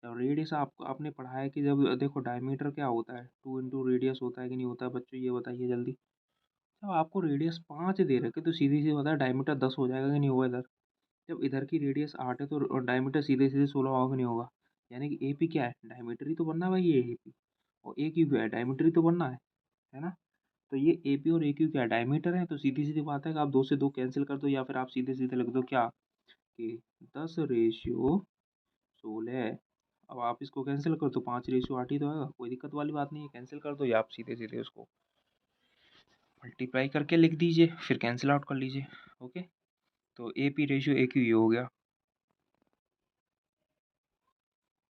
जब रेडियस आपको आपने पढ़ा है कि जब देखो डायमीटर क्या होता है, 2 इंटू रेडियस होता है कि नहीं होता है बच्चों, ये बताइए जल्दी। जब आपको रेडियस 5 दे रखे तो सीधी सी बता डायमीटर 10 हो जाएगा कि नहीं होगा इधर। जब इधर की रेडियस 8 है तो डायमीटर सीधे सीधे 16 होगा कि नहीं होगा। यानी कि ए पी क्या है, डायमीटर ही तो बनना है भाई, ये ए पी और ए क्यू क्या है, डायमीटर ही तो बनना है ना। तो ये ए पी और ए क्यू क्या है, डायमीटर है, तो सीधी सीधी बात है कि आप दो से दो कैंसिल कर दो, या फिर आप सीधे सीधे लिख दो क्या कि 10/16। अब आप इसको कैंसिल कर दो, 5/8 ही तो आएगा, कोई दिक्कत वाली बात नहीं है, कैंसिल कर दो या आप सीधे सीधे उसको मल्टीप्लाई करके लिख दीजिए, फिर कैंसिल आउट कर लीजिए। ओके, तो A P ratio A Q ये हो गया।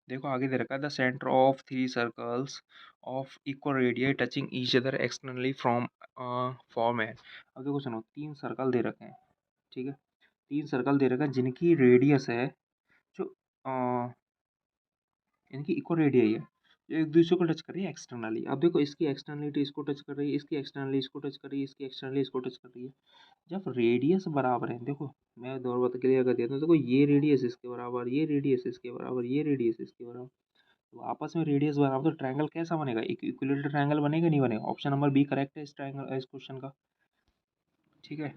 देखो आगे दे रखा है the centre of 3 circles of equal radius touching each other externally from form है। अब देखो सुनो, 3 सर्कल दे रखे हैं, ठीक है, 3 सर्कल दे रखा है जिनकी रेडियस है जो इनकी इक्वल रेडियस है, जो एक दूसरे को टच कर रही है एक्सटर्नली। अब देखो इसकी एक्सटर्नलिटी इसको टच कर रही है, इसकी एक्सटर्नली इसको टच कर रही है, इसकी एक्सटर्नली इसको टच कर रही है। जब रेडियस बराबर है, देखो मैं दो बात क्लियर कर देता हूँ, देखो ये रेडियस इसके बराबर, ये रेडियस इसके बराबर, ये रेडियस इसके बराबर, तो आपस में रेडियस बराबर, तो ट्रायंगल कैसा बनेगा, एक इक्विलेटरल ट्रायंगल बनेगा नहीं बनेगा। ऑप्शन नंबर बी करेक्ट है इस ट्रायंगल, इस क्वेश्चन का, ठीक है।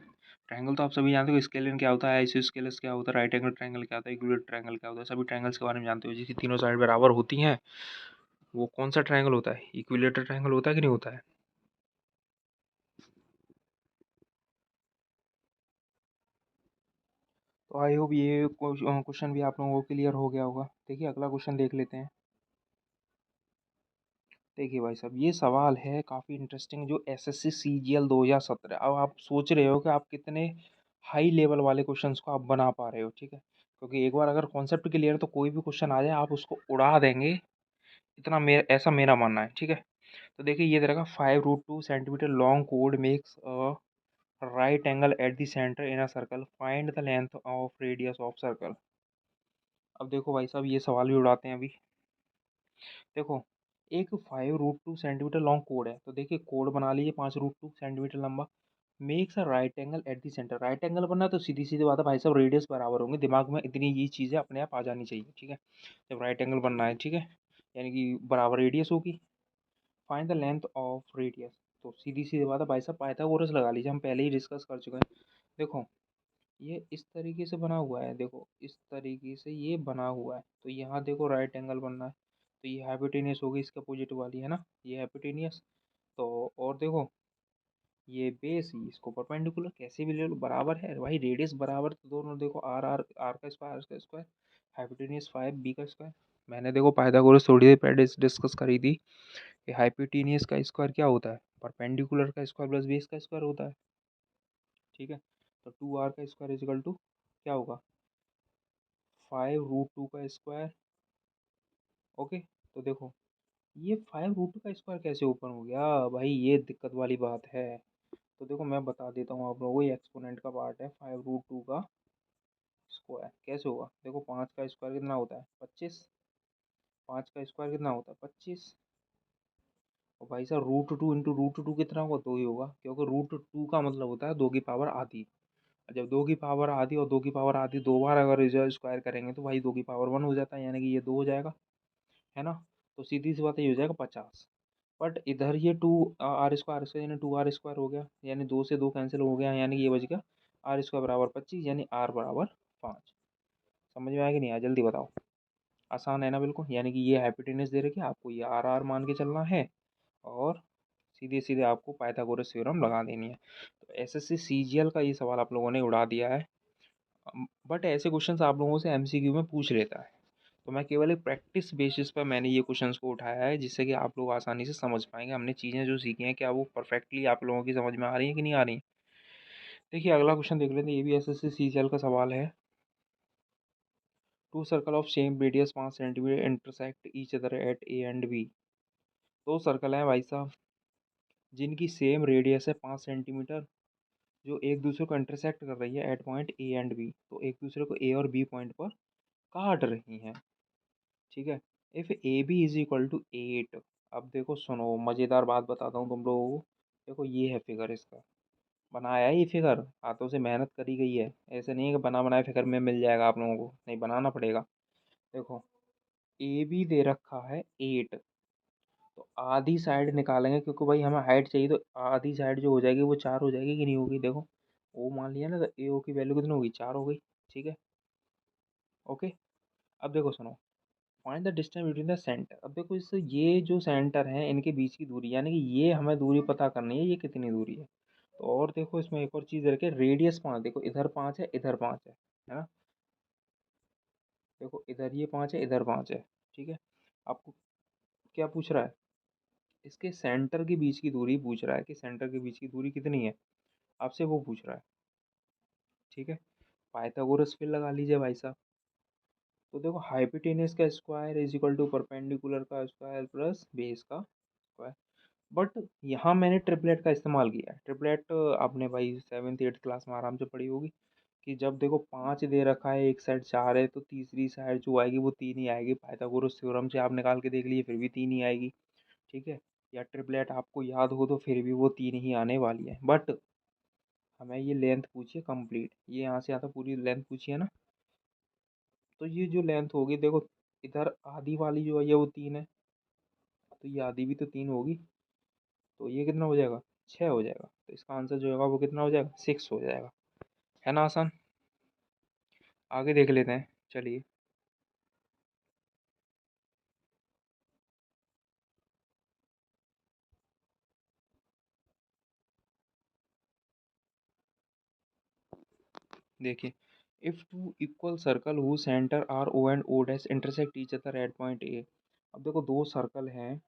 ट्रायंगल तो आप सभी जानते हो, स्केलियन क्या होता है, आइसोस्केलस क्या होता है, राइट एंगल ट्रायंगल क्या होता है, इक्विलेटरल ट्रायंगल क्या होता है, सभी ट्रायंगल्स के बारे में जानते हो, जिसकी तीनों साइड बराबर होती हैं, वो कौन सा ट्रायंगल होता है, इक्विलेटरल ट्रायंगल होता है कि नहीं होता है। तो आई होप ये क्वेश्चन भी आप लोगों को क्लियर हो गया होगा। देखिए अगला क्वेश्चन देख लेते हैं। देखिए भाई साहब, ये सवाल है काफ़ी इंटरेस्टिंग, जो एसएससी सीजीएल 2017। अब आप सोच रहे हो कि आप कितने हाई लेवल वाले क्वेश्चंस को आप बना पा रहे हो, ठीक है, क्योंकि एक बार अगर कॉन्सेप्ट क्लियर है तो कोई भी क्वेश्चन आ जाए आप उसको उड़ा देंगे, इतना मेरा ऐसा मेरा मानना है, ठीक है। तो देखिए ये देखा 5√2 centimetre long code makes a right angle at the centre in a circle, find the length of radius of circle. अब देखो भाई साहब, ये सवाल भी उड़ाते हैं अभी। देखो एक 5√2 सेंटीमीटर लॉन्ग कोड है, तो देखिए कोड बना लीजिए 5√2 सेंटीमीटर लंबा, makes a right angle at the centre. Right angle बनना है तो सीधी सीधी बात है भाई साहब, रेडियस बराबर होंगे, दिमाग में इतनी ये चीज़ें अपने आप आ जानी चाहिए, ठीक है। जब राइट एंगल बनना है, ठीक है, यानी कि बराबर रेडियस होगी, find the length of radius, तो सीधी सीधी बात है भाई साहब, पाइथागोरस लगा लीजिए, हम पहले ही डिस्कस कर चुके हैं। देखो ये इस तरीके से बना हुआ है, देखो इस तरीके से ये बना हुआ है, तो यहाँ देखो राइट एंगल बनना है, तो ये हाइपोटेनियस होगी इसका अपोजिट वाली, है ना, ये हाइपोटेनियस। तो और देखो ये बेस ही इसको परपेंडिकुलर, कैसे भी ले लो बराबर है भाई, रेडियस बराबर, तो दोनों देखो आर आर, आर का स्क्वायर, आर का स्क्वायर, हाइपोटेनियस 5 बी का स्क्वायर। मैंने देखो पाइथागोरस थोड़ी देर पहले डिस्कस करी थी कि हाइपोटेनियस का स्क्वायर क्या होता है, परपेंडिकुलर का स्क्वायर प्लस बेस का स्क्वायर होता है, ठीक है। तो 2r का स्क्वायर इजिकल टू क्या होगा, 5√2 का स्क्वायर। ओके, तो देखो ये 5√2 का स्क्वायर कैसे ओपन हो गया भाई, ये दिक्कत वाली बात है। तो देखो मैं बता देता हूँ आप लोगों को, ये एक्सपोनेंट का पार्ट है, 5√2 का स्क्वायर कैसे होगा। देखो 5 का स्क्वायर कितना होता है 25, 5 का स्क्वायर कितना होता है 25, और भाई साहब √2 इंटू √2 कितना होगा, 2 ही होगा, क्योंकि √2 का मतलब होता है 2 की पावर आधी। जब 2 की पावर आधी और 2 की पावर आधी दो बार अगर रिजल्ट स्क्वायर करेंगे तो भाई 2 की पावर 1 हो जाता है, यानी कि ये 2 हो जाएगा, है ना। तो सीधी सी बात ये हो जाएगा 50। बट इधर ये 2 r² यानी 2r² हो गया, यानी 2 से 2 कैंसिल हो गया, यानी कि ये बच गया r² बराबर 25, यानी r बराबर 5। समझ में आया कि नहीं आया, जल्दी बताओ। आसान है ना बिल्कुल, यानी कि ये हाइपोटेनस दे रखी है, आपको ये आर आर मान के चलना है, और सीधे सीधे आपको पाइथागोरस थ्योरम लगा देनी है। तो एसएससी सीजीएल का ये सवाल आप लोगों ने उड़ा दिया है, बट ऐसे क्वेश्चन आप लोगों से एमसीक्यू में पूछ लेता है। तो मैं केवल एक प्रैक्टिस बेसिस पर मैंने ये क्वेश्चंस को उठाया है, जिससे कि आप लोग आसानी से समझ पाएंगे हमने चीज़ें जो सीखी हैं क्या वो परफेक्टली आप लोगों की समझ में आ रही हैं कि नहीं आ रही हैं। देखिए अगला क्वेश्चन देख लेते हैं, ये भी एसएससी सीजीएल का सवाल है। Two circle of same radius 5 centimetre intersect each other at A and B. दो सर्कल हैं भाई साहब जिनकी सेम रेडियस है 5 सेंटीमीटर, जो एक दूसरे को इंटरसेक्ट कर रही है at point A and B, तो एक दूसरे को ए और बी पॉइंट पर काट रही हैं। ठीक है। If A B is equal to 8। अब देखो सुनो मज़ेदार बात बताता हूँ तुम लोगों को। देखो ये है फिगर, इसका बनाया है ये फिगर, हाथों से मेहनत करी गई है। ऐसे नहीं है कि बना बनाए फिगर में मिल जाएगा आप लोगों को, नहीं बनाना पड़ेगा। देखो ए बी दे रखा है 8, तो आधी साइड निकालेंगे क्योंकि भाई हमें हाइट चाहिए, तो आधी साइड जो हो जाएगी वो 4 हो जाएगी कि नहीं होगी। देखो ओ मान लिया ना, तो ए ओ की वैल्यू कितनी होगी, 4 हो गई। ठीक है। ओके। अब देखो सुनो, find the distance between the centre. अब देखो इससे ये जो सेंटर है इनके बीच की दूरी, यानी कि ये हमें दूरी पता करनी है, ये कितनी दूरी है। तो और देखो इसमें एक और चीज़ रखे, रेडियस 5, देखो इधर 5 है इधर 5 है ना। देखो इधर ये 5 है इधर 5 है। ठीक है। आपको क्या पूछ रहा है, इसके सेंटर के बीच की दूरी पूछ रहा है कि सेंटर के बीच की दूरी कितनी है, आपसे वो पूछ रहा है। ठीक है। पाइथागोरस फिर लगा लीजिए भाई साहब। तो देखो हाइपोटेनस का square is equal to perpendicular का स्क्वायर प्लस बेस का स्क्वायर। बट यहाँ मैंने ट्रिपलेट का इस्तेमाल किया है। ट्रिपलेट आपने भाई 7th 8th क्लास में आराम से पढ़ी होगी कि जब देखो 5 दे रखा है, एक साइड 4 है, तो तीसरी साइड जो आएगी वो 3 ही आएगी। पाइथागोरस थ्योरम से आप निकाल के देख लीजिए फिर भी 3 ही आएगी। ठीक है। या ट्रिपलेट आपको याद हो तो फिर भी वो 3 ही आने वाली है। बट हमें ये लेंथ पूछिए कंप्लीट, ये यहाँ से यहाँ तक पूरी लेंथ पूछिए ना, तो ये जो लेंथ होगी देखो, इधर आधी वाली जो है ये वो 3 है, तो ये आधी भी तो 3 होगी, तो ये कितना हो जाएगा, 6 हो जाएगा। तो इसका आंसर जो होगा वो कितना हो जाएगा, 6 हो जाएगा। है ना आसान। आगे देख लेते हैं चलिए। देखिए, if two equal circle who centre are O and O dash intersect each other at point A. अब देखो दो सर्कल हैं,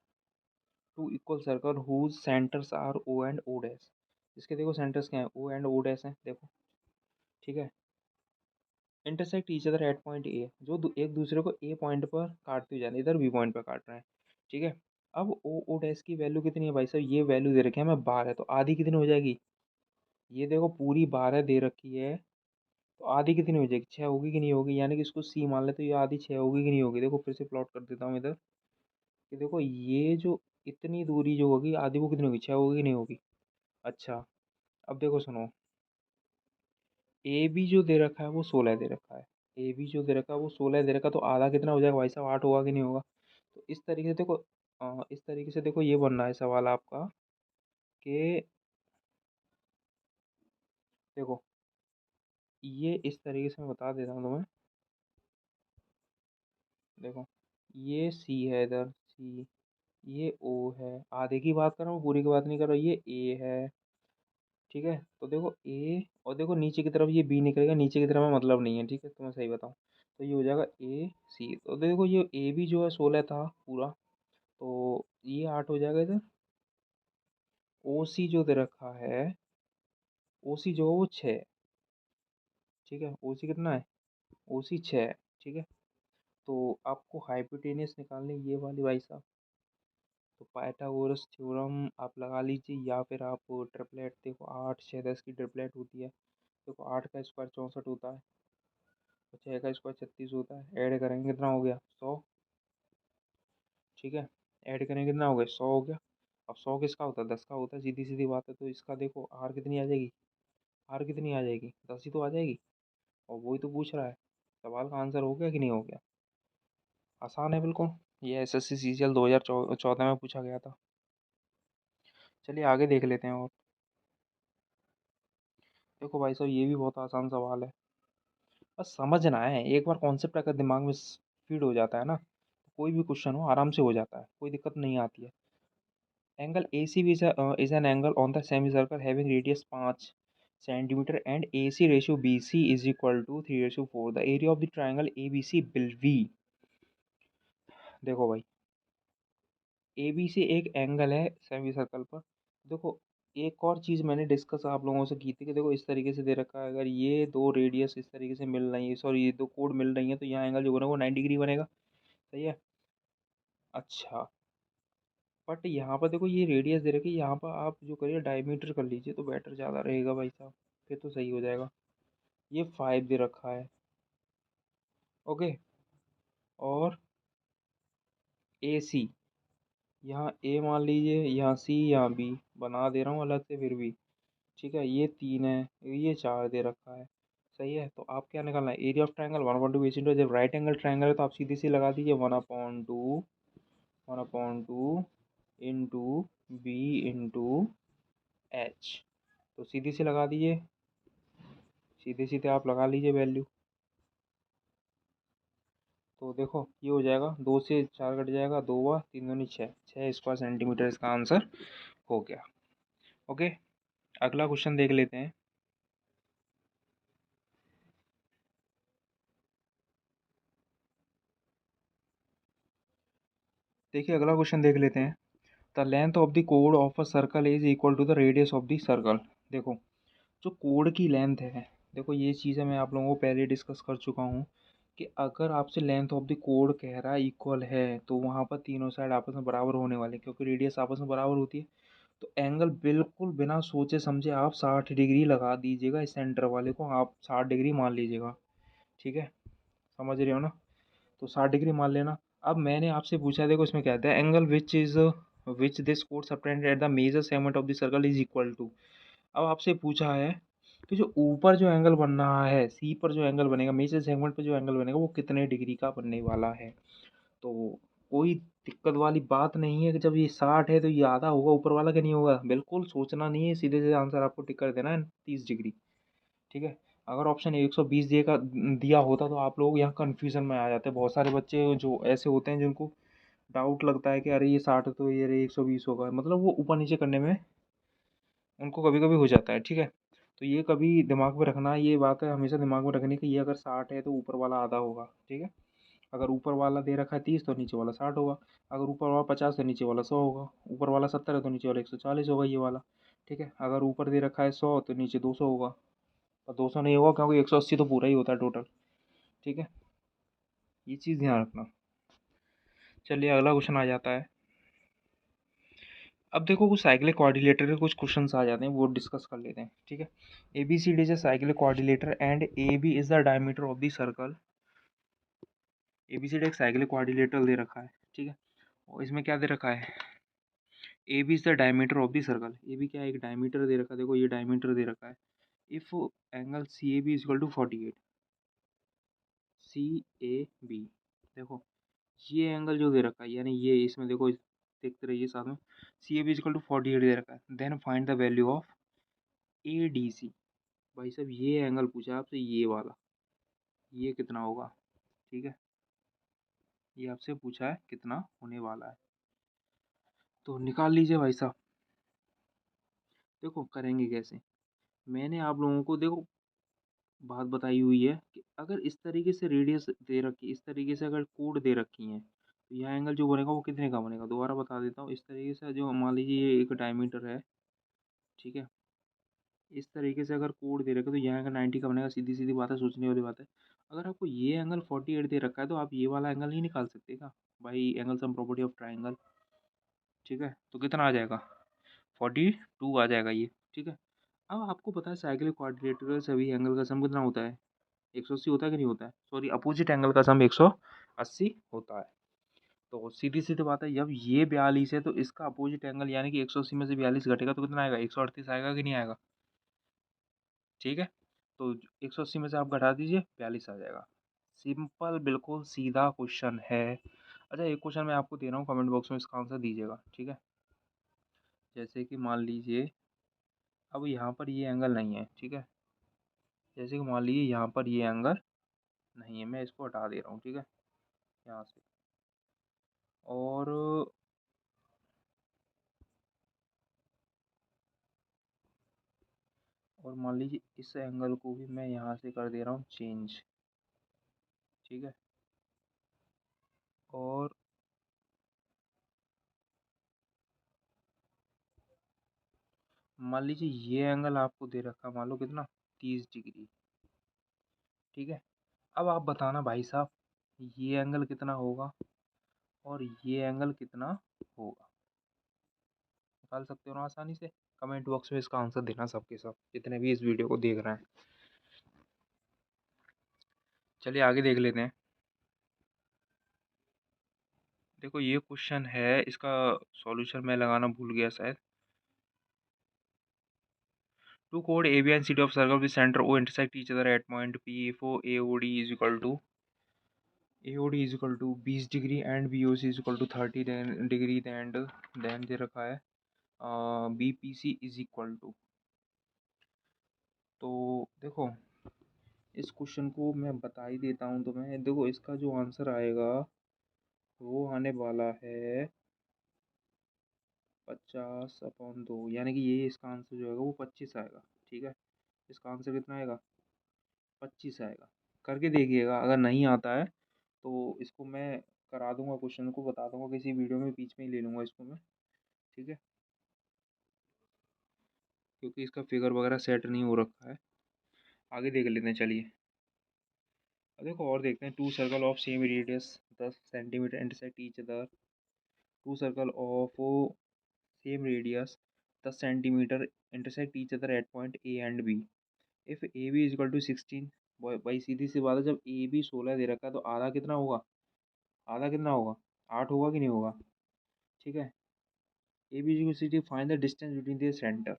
two equal circle whose centres are O and O dash. इसके देखो सेंटर्स क्या हैं, ओ एंड ओ डैश हैं देखो। ठीक है। Intersect each other at point ए, जो एक दूसरे को ए पॉइंट पर काटते हुए जा रहे हैं, इधर बी पॉइंट पर काट रहे हैं। ठीक है। अब ओ ओ डैश की वैल्यू कितनी है भाई साहब, ये वैल्यू दे रखी है हमें 12, तो आधी कितनी हो जाएगी, ये देखो पूरी 12 दे रखी है, तो आधी कितनी हो जाएगी, 6 होगी कि नहीं होगी। यानी कि इसको सी मान ले, तो ये आधी 6 होगी कि नहीं होगी। देखो फिर से प्लॉट कर देता हूँ इधर, कि देखो ये जो इतनी दूरी जो होगी आधी वो कितनी होगी, 6 होगी कि नहीं होगी। अच्छा। अब देखो सुनो, ए बी जो दे रखा है वो 16 दे रखा है, ए बी जो दे रखा है वो 16 दे रखा है, तो आधा कितना हो जाएगा भाई साहब, 8 होगा कि नहीं होगा। तो इस तरीके से देखो, इस तरीके से देखो ये बन रहा है सवाल आपका कि देखो ये इस तरीके से मैं बता देता हूँ तुम्हें। देखो ये सी है इधर, सी, ये ओ है, आधे की बात कर रहा हूँ पूरी की बात नहीं कर रहा हूँ, ये ए है। ठीक है। तो देखो ए, और देखो नीचे की तरफ ये बी निकलेगा, नीचे की तरफ में मतलब नहीं है। ठीक है, तो मैं सही बताऊँ, तो ये हो जाएगा ए सी। तो देखो ये ए बी जो है 16 था पूरा, तो ये 8 हो जाएगा इधर। ओ सी जो दे रखा है, ओ सी जो है वो 6। ठीक है। ओ सी कितना है, ओ सी 6 है। ठीक है। तो आपको हाइपोटेनियस निकालनी है ये वाली भाई साहब, तो पाइथागोरस थ्योरम आप लगा लीजिए, या फिर आप ट्रिपलेट, देखो 8 6 10 की ट्रिपलेट होती है। देखो 8 का स्क्वायर 64 होता है, और 6 का स्क्वायर 36 होता है, ऐड करेंगे कितना हो गया, 100। ठीक है। ऐड करेंगे कितना हो गया, 100 हो गया। अब 100 किसका होता है, 10 का होता है, सीधी सीधी बात है। तो इसका देखो आर कितनी आ जाएगी, आर कितनी आ जाएगी, 10 ही तो आ जाएगी। और वही तो पूछ रहा है, सवाल का आंसर हो गया कि नहीं हो गया। आसान है बिल्कुल, ये एसएससी सीजीएल 2014 में पूछा गया था। चलिए आगे देख लेते हैं। और देखो भाई साहब ये भी बहुत आसान सवाल है, बस समझना है एक बार, कॉन्सेप्ट अगर दिमाग में फीड हो जाता है ना, तो कोई भी क्वेश्चन हो आराम से हो जाता है, कोई दिक्कत नहीं आती है। Angle A C B is an angle on the semi circle having radius 5 centimetre and A C ratio B C is equal to 3:4। The area of the triangle A B C will be. देखो भाई, ए बी से एक एंगल है सेमी सर्कल पर। देखो, एक और चीज़ मैंने डिस्कस आप लोगों से की थी कि देखो इस तरीके से दे रखा है, अगर ये दो रेडियस इस तरीके से मिल रही है, सॉरी ये दो कोड मिल रही है, तो यहाँ एंगल जो बनेगा वो 90 डिग्री बनेगा। सही है। अच्छा, बट यहाँ पर देखो ये रेडियस दे रखी है, यहाँ पर आप जो करिए डायमीटर कर लीजिए तो बेटर ज़्यादा रहेगा भाई साहब, फिर तो सही हो जाएगा। ये 5 दे रखा है। ओके। और ए सी, यहाँ ए मान लीजिए, यहाँ सी, यहाँ बी, बना दे रहा हूँ अलग से फिर भी। ठीक है, ये 3 है, ये 4 दे रखा है। सही है, तो आप क्या निकालना है, area of triangle 1/2 base into, जब राइट एंगल ट्राइंगल है तो आप सीधी सी लगा दीजिए 1/2, 1/2 इंटू बी इंटू एच। तो सीधी सी लगा दीजिए, सीधे सीधे आप लगा लीजिए वैल्यू। तो देखो ये हो जाएगा, 2 से 4 कट जाएगा, 2 हुआ, 3 दूनी 6, 6 स्क्वायर सेंटीमीटर इसका आंसर हो गया। ओके, अगला क्वेश्चन देख लेते हैं। देखिए अगला क्वेश्चन देख लेते हैं। द लेंथ ऑफ द कोड of a circle is equal to the radius of the circle. देखो, जो कोड की लेंथ है, देखो ये चीज़ें मैं आप लोगों को पहले डिस्कस कर चुका हूँ कि अगर आपसे लेंथ ऑफ द कोड कह रहा है इक्वल है तो वहाँ पर तीनों साइड आपस में बराबर होने वाले, क्योंकि रेडियस आपस में बराबर होती है। तो एंगल बिल्कुल बिना सोचे समझे आप 60 डिग्री लगा दीजिएगा, इस सेंटर वाले को आप 60 डिग्री मान लीजिएगा। ठीक है, समझ रहे हो ना। तो 60 डिग्री मान लेना। अब मैंने आपसे पूछा, देखो इसमें क्या है, एंगल विच दिस कोड subtended at the major segment of the circle is equal to. अब आपसे पूछा है कि जो ऊपर जो एंगल बन रहा है, सी पर जो एंगल बनेगा, मेजर सेगमेंट पर जो एंगल बनेगा वो कितने डिग्री का बनने वाला है। तो कोई दिक्कत वाली बात नहीं है कि जब ये 60 है तो ये आधा होगा ऊपर वाला, कि नहीं होगा, बिल्कुल सोचना नहीं है, सीधे सीधे आंसर आपको टिक कर देना है 30 डिग्री। ठीक है। अगर ऑप्शन 120 दिया होता तो आप लोग यहाँ कन्फ्यूजन में आ जाते। बहुत सारे बच्चे जो ऐसे होते हैं जिनको डाउट लगता है कि अरे ये 60 तो ये अरे 120 होगा, मतलब वो ऊपर नीचे करने में उनको कभी कभी हो जाता है। ठीक है, तो ये कभी दिमाग में रखना, ये बात है हमेशा दिमाग में रखनी कि ये अगर 60 है तो ऊपर वाला आधा होगा। ठीक है, अगर ऊपर वाला दे रखा है 30 तो नीचे वाला 60 होगा, अगर ऊपर वाला 50 तो नीचे वाला 100 होगा, ऊपर वाला 70 है तो नीचे वाला 140 होगा ये वाला। ठीक है, अगर ऊपर दे रखा है 100 तो नीचे 200 होगा, और 200 नहीं होगा क्योंकि 180 तो पूरा ही होता है टोटल। ठीक है, ये चीज़ ध्यान रखना। चलिए अगला क्वेश्चन आ जाता है। अब देखो कुछ साइक्लिक कोऑर्डिनेटर के कुछ क्वेश्चंस आ जाते हैं, वो डिस्कस कर लेते हैं। ठीक है, A B C D is a cyclic coordinator and A B is the diameter of the circle. A B C D एक साइक्लिक कोऑर्डिनेटर दे रखा है। ठीक है, और इसमें क्या दे रखा है, A B is the diameter of the circle. A B क्या है, एक डायमीटर दे रखा है, देखो ये डायमीटर दे रखा है। If angle C A B is equal to 48, C A B, देखो ये एंगल जो दे रखा है, यानी ये इसमें देखो देखते रहिए साथ में, C A B equal to 48 दे रखा है, then find the value of A D C. भाई साहब ये एंगल पूछा आपसे, ये वाला, ये कितना होगा। ठीक है, ये आपसे पूछा है कितना होने वाला है, तो निकाल लीजिए भाई साहब। देखो करेंगे कैसे, मैंने आप लोगों को देखो बात बताई हुई है कि अगर इस तरीके से रेडियस दे रखी, इस तरीके से अगर कोड दे रखी है तो यह एंगल जो बनेगा वो कितने का बनेगा, दोबारा बता देता हूँ। इस तरीके से जो मान लीजिए ये एक डायमीटर है। ठीक है, इस तरीके से अगर कोड दे रखा है तो यहाँ एंगल 90 का बनेगा, सीधी सीधी बात है, सोचने वाली बात है। अगर आपको ये एंगल 48 दे रखा है तो आप ये वाला एंगल नहीं निकाल सकते क्या भाई, angle sum property of triangle. ठीक है, तो कितना आ जाएगा, 42 आ जाएगा ये। ठीक है, अब आपको पता है साइक्लिक क्वाड्रिलेटरल का सभी एंगल का सम कितना होता है, 180 होता है कि नहीं होता है, सॉरी अपोजिट एंगल का सम 180 होता है। तो सीधी सीधी बात है, जब ये 42 है तो इसका अपोजिट एंगल यानी कि 180 में से 42 घटेगा तो कितना आएगा, 138 आएगा कि नहीं आएगा। ठीक है, तो 180 में से आप घटा दीजिए, 42 आ जाएगा। सिंपल बिल्कुल सीधा क्वेश्चन है। अच्छा एक क्वेश्चन मैं आपको दे रहा हूँ, कमेंट बॉक्स में इसका आंसर दीजिएगा। ठीक है, जैसे कि मान लीजिए अब यहाँ पर ये एंगल नहीं है। ठीक है, जैसे कि मान लीजिए यहाँ पर ये एंगल नहीं है, मैं इसको हटा दे रहा हूँ। ठीक है, यहाँ से, और मान लीजिए इस एंगल को भी मैं यहाँ से कर दे रहा हूँ चेंज। ठीक है, और मान लीजिए ये एंगल आपको दे रखा, मान लो कितना, 30 डिग्री। ठीक है, अब आप बताना भाई साहब ये एंगल कितना होगा और ये एंगल कितना होगा। निकाल सकते हो ना आसानी से। कमेंट बॉक्स में इसका आंसर देना सबके सब, जितने भी इस वीडियो को देख रहे हैं। चलिए आगे देख लेते हैं। देखो ये क्वेश्चन है, इसका सॉल्यूशन मैं लगाना भूल गया शायद। टू कोड A B and C D of circle with centre O intersect each other at point P if O A O D is equal to AOD is equal to 20 degree and BOC is equal to 30 degree and then दे रखा है BPC is equal to। तो देखो इस क्वेश्चन को मैं बता ही देता हूँ तुम्हें। देखो इसका जो आंसर आएगा वो आने वाला है 50/2, यानी कि ये इसका आंसर जो आएगा वो 25 आएगा। ठीक है, इसका आंसर कितना आएगा, 25 आएगा। करके देखिएगा, अगर नहीं आता है तो इसको मैं करा दूंगा, क्वेश्चन को बता दूंगा किसी वीडियो में, बीच में ही ले लूँगा इसको मैं। ठीक है, क्योंकि इसका फिगर वगैरह सेट नहीं हो रखा है। आगे देख लेते हैं चलिए। अब देखो और देखते हैं। Two circle of same radius 10 centimetre intersect each other. Two circle of same radius 10 centimetre intersect each other at point A and B. If A B is equal to 16, भाई सीधी सी बात है, जब ए बी 16 दे रखा है तो आधा कितना होगा, आधा कितना होगा, 8 होगा कि नहीं होगा। ठीक है, A B university find the distance between the centre.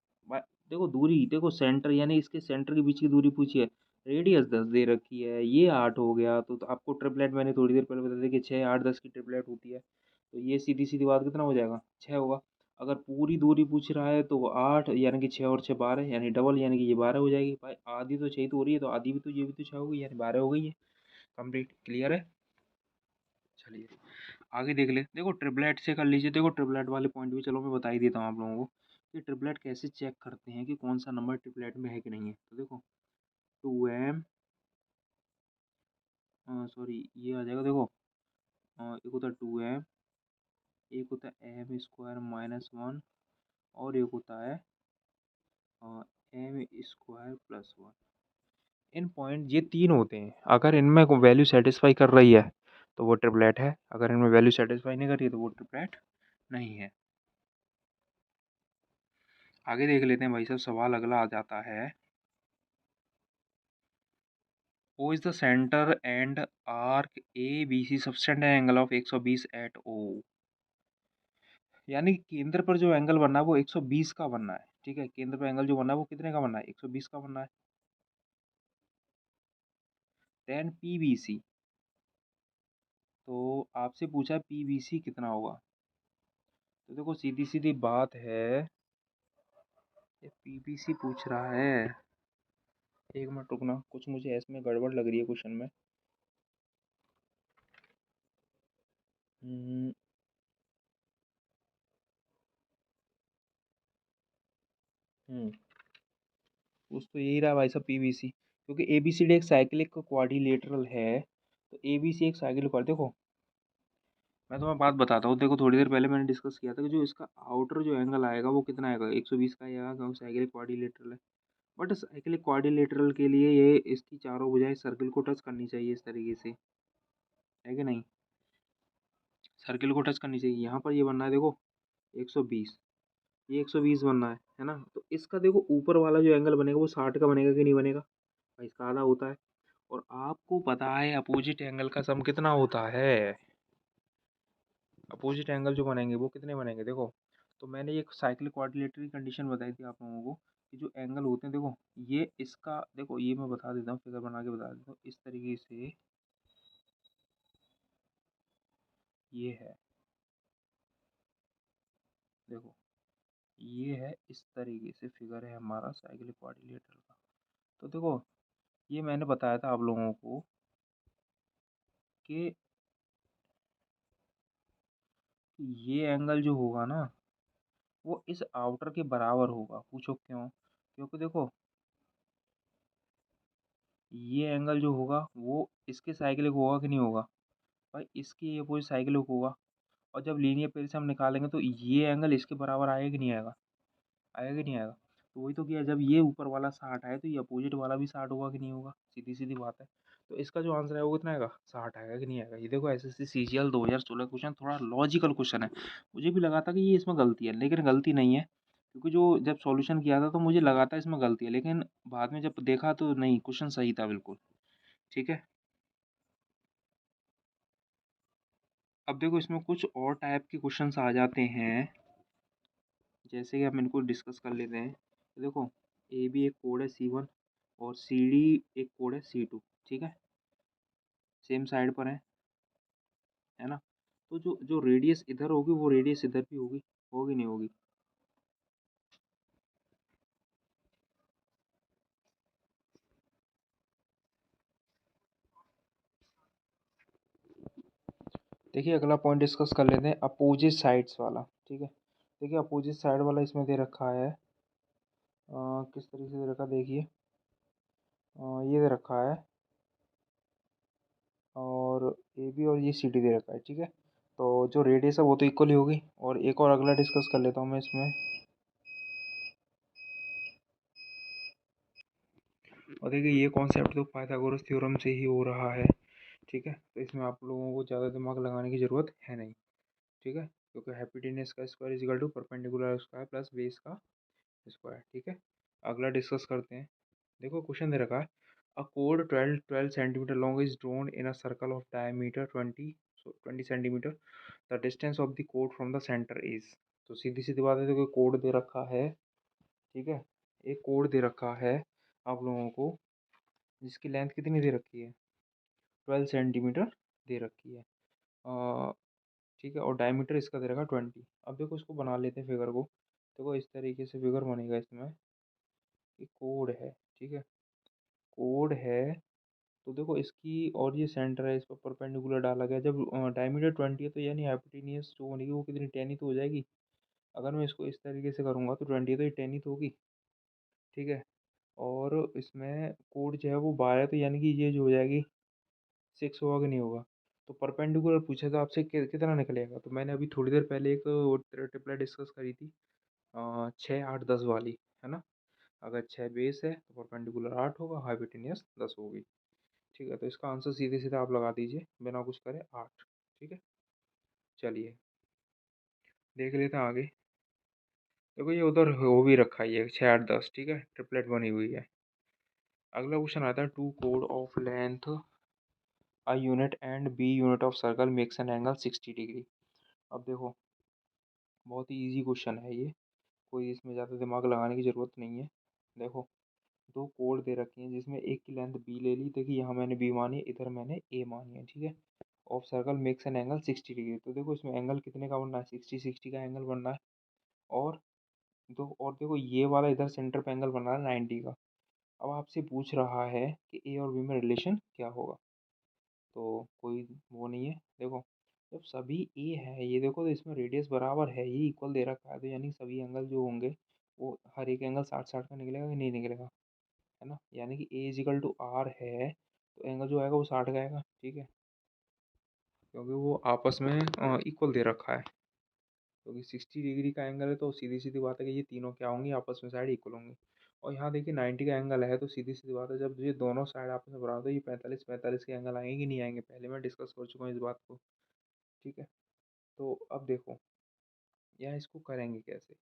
देखो दूरी, देखो सेंटर यानी इसके सेंटर के बीच की दूरी पूछी है। रेडियस 10 दे रखी है, ये 8 हो गया। तो आपको ट्रिपलेट मैंने थोड़ी देर पहले बता दिया कि 6 8 10 की ट्रिपलेट होती है। तो ये सीधी सीधी बात कितना हो जाएगा, 6 होगा। अगर पूरी दूरी पूछ रहा है तो 8 यानी कि 6 और 6 12, यानी डबल, यानी कि ये 12 हो जाएगी। भाई आधी तो 6 तो हो रही है, तो आधी भी तो ये भी तो 6 होगी, यानी 12 हो गई है। कंप्लीट, क्लियर है। चलिए आगे देख ले। देखो ट्रिपलेट से कर लीजिए। देखो ट्रिपलेट वाले पॉइंट भी चलो मैं बता ही देता हूँ आप लोगों को कि ट्रिपलेट कैसे चेक करते हैं कि कौन सा नंबर ट्रिपलेट में है कि नहीं है। तो देखो 2m, सॉरी ये आ जाएगा। देखो एक होता है 2m, एक होता है m² - 1 और एक होता है m² + 1। इन पॉइंट ये तीन होते हैं, अगर इनमें वैल्यू सेटिस्फाई कर रही है तो वो ट्रिपलेट है, अगर इनमें वैल्यू सेटिस्फाई नहीं कर रही है तो वो ट्रिपलेट नहीं है। आगे देख लेते हैं भाई साहब। सवाल अगला आ जाता है, O is the center and arc ABC subtend an angle of 120 at O। यानी कि केंद्र पर जो एंगल बनना है वो 120 का बनना है। ठीक है, केंद्र पर एंगल जो बनना है वो कितने का बनना है, 120 का बनना है। देन PBC, तो आपसे पूछा है PBC कितना होगा। तो देखो सीधी सीधी बात है, ये PBC पूछ रहा है। एक मिनट रुकना, कुछ मुझे इसमें गड़बड़ लग रही है क्वेश्चन में। हम्म हम्म, उस तो यही रहा भाई साहब PBC, क्योंकि ABCD एक साइक्लिक क्वाड्रिलेटरल है। तो ABC एक साइक्लिक देखो मैं तुम्हें बात बताता हूँ। देखो थोड़ी देर पहले मैंने डिस्कस किया था कि जो इसका आउटर जो एंगल आएगा वो कितना आएगा, 120 का आएगा, क्योंकि साइक्लिक क्वाड्रिलेटरल है। बट साइक्लिक क्वाड्रिलेटरल के लिए ये इसकी चारों भुजाएं सर्किल को टच करनी चाहिए इस तरीके से, है कि नहीं। सर्किल को टच करनी चाहिए। यहाँ पर ये बनना है देखो 120, ये 120 बनना है ना। तो इसका देखो ऊपर वाला जो एंगल बनेगा वो 60 का बनेगा कि नहीं बनेगा, भाई इसका आधा होता है। और आपको पता है अपोजिट एंगल का सम कितना होता है। अपोजिट एंगल जो बनेंगे वो कितने बनेंगे, देखो। तो मैंने एक साइक्लिक क्वाड्रिलेटरल कंडीशन बताई थी आप लोगों को कि जो एंगल होते हैं, देखो ये इसका, देखो ये मैं बता देता हूँ, फिगर बना के बता देता हूँ। इस तरीके से ये है, देखो ये है, इस तरीके से फिगर है हमारा साइक्लिक क्वाड्रिलेटरल का। तो देखो ये मैंने बताया था आप लोगों को कि ये एंगल जो होगा ना वो इस आउटर के बराबर होगा। पूछो क्यों, क्योंकि देखो ये एंगल जो होगा वो इसके साइक्लिक होगा कि नहीं होगा, भाई इसकी अपोजिट साइक्लिक होगा। और जब लीनियर पेयर से हम निकालेंगे तो ये एंगल इसके बराबर आएगा कि नहीं आएगा, आएगा कि नहीं आएगा। तो वही तो किया, जब ये ऊपर वाला 60 है तो ये अपोजिट वाला भी 60 होगा कि नहीं होगा, सीधी सीधी बात है। तो इसका जो आंसर है वो कितना आएगा, 60 आएगा कि नहीं आएगा। ये देखो एसएससी सीजीएल 2016 क्वेश्चन थोड़ा लॉजिकल क्वेश्चन है। मुझे भी लगा था कि ये इसमें गलती है, लेकिन गलती नहीं है, क्योंकि जो जब सॉल्यूशन किया था तो मुझे लगा था इसमें गलती है, लेकिन बाद में जब देखा तो नहीं, क्वेश्चन सही था बिल्कुल। ठीक है। अब देखो इसमें कुछ और टाइप के क्वेश्चंस आ जाते हैं, जैसे कि हम इनको डिस्कस कर लेते हैं। तो देखो ए बी एक कोड है C1 और सी डी एक कोड है C2। ठीक है, सेम साइड पर है ना। तो जो जो रेडियस इधर होगी वो रेडियस इधर भी होगी, होगी नहीं होगी। देखिए अगला पॉइंट डिस्कस कर लेते हैं, अपोजिट साइड्स वाला। ठीक है, देखिए अपोजिट साइड वाला इसमें दे रखा है, किस तरीके से दे रखा है देखिए, ये दे रखा है, और ए बी और ये सी डी दे रखा है। ठीक है, तो जो रेडियस है वो तो इक्वल ही होगी। और एक और अगला डिस्कस कर लेता हूँ मैं इसमें, और देखिए ये कॉन्सेप्ट तो पाइथागोरस थ्योरम से ही हो रहा है। ठीक है, तो इसमें आप लोगों को ज़्यादा दिमाग लगाने की ज़रूरत है नहीं। ठीक है, क्योंकि हैप्पीनेस का square is equal to perpendicular square plus base का स्क्वायर। ठीक है, अगला डिस्कस करते हैं। देखो क्वेश्चन दे रखा है, अ कोड 12 centimetre long is drone in a circle of diameter 20 centimetre, the distance of the कोड फ्रॉम द सेंटर इज। तो सीधी सीधी बात है, देखो कोड दे रखा है। ठीक है, एक कोड दे रखा है आप लोगों को, जिसकी लेंथ कितनी दे रखी है, 12 सेंटीमीटर दे रखी है। ठीक है, और डायमीटर इसका दे रखा 20। अब देखो इसको बना लेते हैं फिगर को। देखो इस तरीके से फिगर बनेगा इसमें, ये कोड है। ठीक है, कोड है, तो देखो इसकी और ये सेंटर है, इस पर परपेंडिकुलर डाला गया। जब डायमीटर 20 है तो यानी हाइपोटेनियस जो बनेगी वो कितनी, 10 ही तो हो जाएगी। अगर मैं इसको इस तरीके से करूँगा तो 20 है तो ये 10 ही तो होगी। ठीक है, और इसमें कोड जो है वो 12, तो यानी कि ये जो हो जाएगी 6 होगा कि नहीं होगा। तो परपेंडिकुलर पूछा तो आपसे कितना निकलेगा, तो मैंने अभी थोड़ी देर पहले एक ट्रिपलेट डिस्कस करी थी, 6 8 10 वाली, है ना। अगर 6 बेस है तो परपेंडिकुलर 8 होगा, हाइपोटेनियस 10 होगी। ठीक है, तो इसका आंसर सीधे सीधा आप लगा दीजिए बिना कुछ करे, 8। ठीक है, चलिए देख लेते हैं आगे। देखो ये उधर हो भी रखा है, ये 6 8 10। ठीक है, ट्रिपलेट बनी हुई है। अगला क्वेश्चन आता है, टू कोड of length A unit and B unit of circle makes an angle 60 degree. अब देखो बहुत ही ईजी क्वेश्चन है ये, कोई इसमें ज़्यादा दिमाग लगाने की ज़रूरत नहीं है। देखो दो कोड दे रखी हैं, जिसमें एक की लेंथ बी ले ली, देखिए यहाँ मैंने बी मानी, इधर मैंने ए मानी है। ठीक है, of circle makes an angle 60 degree, तो देखो इसमें एंगल कितने का बनना है, 60 का एंगल बनना है। और और देखो ये वाला इधर सेंटर पे एंगल बन रहा है 90 का। अब आपसे पूछ रहा है कि ए और बी में रिलेशन क्या होगा, तो कोई वो नहीं है। देखो जब सभी ए है, ये देखो तो इसमें रेडियस बराबर है, ये इक्वल दे रखा है, तो यानी सभी एंगल जो होंगे वो हर एक एंगल 60 60 का निकलेगा कि नहीं निकलेगा, है ना। यानी कि ए इजिकल टू आर है, तो एंगल जो आएगा वो 60 का आएगा। ठीक है, क्योंकि वो आपस में इक्वल दे रखा है, क्योंकि 60 डिग्री का एंगल है, तो सीधी सीधी बात है कि ये तीनों क्या होंगी, आपस में साइड इक्वल होंगी। और यहाँ देखिए 90 का एंगल है, तो सीधी सीधी बात है जब ये दोनों साइड आपस में बराबर, तो ये 45 45 के एंगल आएंगे कि नहीं आएंगे, पहले मैं डिस्कस कर चुका हूँ इस बात को। ठीक है, तो अब देखो यहाँ इसको करेंगे कैसे,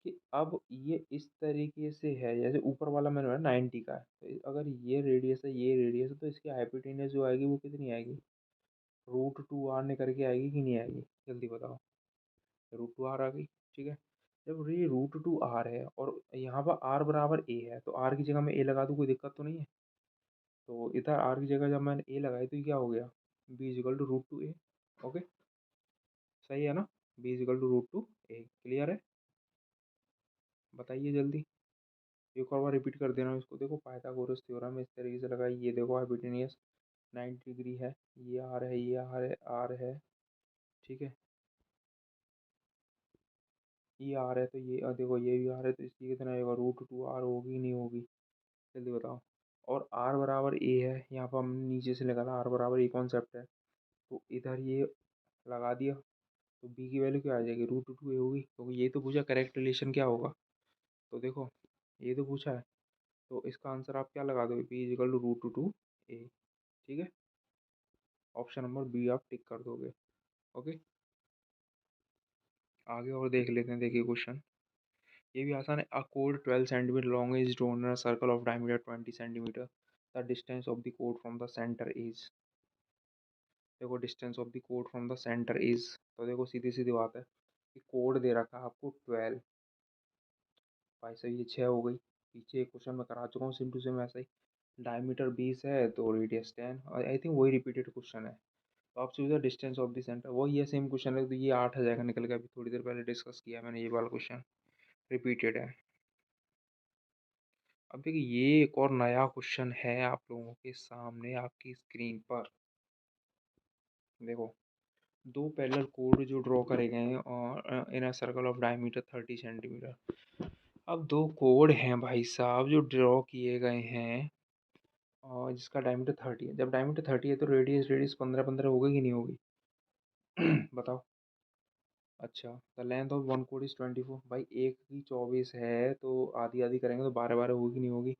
कि अब ये इस तरीके से है, जैसे ऊपर वाला मैंने बोला 90 का है, तो अगर ये रेडियस है, ये रेडियस है, तो इसकी हाइपोटेन्यूज जो आएगी वो कितनी आएगी, √2r निकल के आएगी कि नहीं आएगी, जल्दी बताओ। √2r आ गई। ठीक है, जब ये √2r है और यहाँ पर r बराबर a है, तो r की जगह मैं a लगा दूँ, कोई दिक्कत तो नहीं है। तो इधर r की जगह जब मैंने a लगाई तो ये क्या हो गया, b is equal to √2a। Okay, सही है ना, b is equal to √2a। Clear है, बताइए जल्दी। एक और बार रिपीट कर दे रहा हूँ इसको। देखो पाइथागोरस थ्योरम इस तरीके से लगाई, ये देखो हाइपोटेनियस 90 डिग्री है, ये आर है, ये आर है, आर है। ठीक है, ये आर है, तो ये देखो ये भी आर है, तो इसकी कितना होगा, √2r होगी नहीं होगी, जल्दी बताओ। और आर बराबर ए है, यहाँ पर हमने नीचे से निकाला आर बराबर ए कॉन्सेप्ट है, तो इधर ये लगा दिया, तो बी की वैल्यू क्या आ जाएगी, √2a होगी, क्योंकि ये तो पूछा करेक्ट रिलेशन क्या होगा। तो देखो ये तो पूछा है, तो इसका आंसर आप क्या लगा दोगे, P equal to root two two A. ठीक है, ऑप्शन नंबर बी आप टिक कर दोगे। ओके, आगे और देख लेते हैं। देखिए क्वेश्चन ये भी आसान है। अ कोड 12 centimetre long is drawn in a circle of diameter 20 centimetre. The distance of the कोड फ्रॉम द सेंटर इज। देखो डिस्टेंस ऑफ द कोड फ्रॉम द सेंटर इज, तो देखो सीधी सीधी बात है कि कोड दे रखा है आपको 12। भाई साहब ये 6 हो गई। पीछे एक क्वेश्चन में करा चुका हूँ सेम टू सेम ऐसा ही। डायमीटर 20 है तो रेडियस 10, और आई थिंक वही रिपीटेड क्वेश्चन है। तो आप choose the distance of the centre, वही है सेम क्वेश्चन है, तो ये 8 आ जाएगा निकल के। अभी थोड़ी देर पहले डिस्कस किया मैंने, ये वाला क्वेश्चन रिपीटेड है। अब देखिए ये एक और नया क्वेश्चन है आप लोगों के सामने आपकी स्क्रीन पर। देखो दो पैरेलल कोड जो ड्रॉ करे गए हैं और in a circle of diameter 30 centimetre. अब दो कोड हैं भाई साहब जो ड्रॉ किए गए हैं, और जिसका डायमीटर 30 है। जब डायमीटर 30 है तो रेडियस रेडियस 15 15 होगी कि नहीं होगी? बताओ। अच्छा, the length of one code is 24। भाई एक की 24 है तो आधी आधी करेंगे तो 12 12 होगी कि नहीं होगी?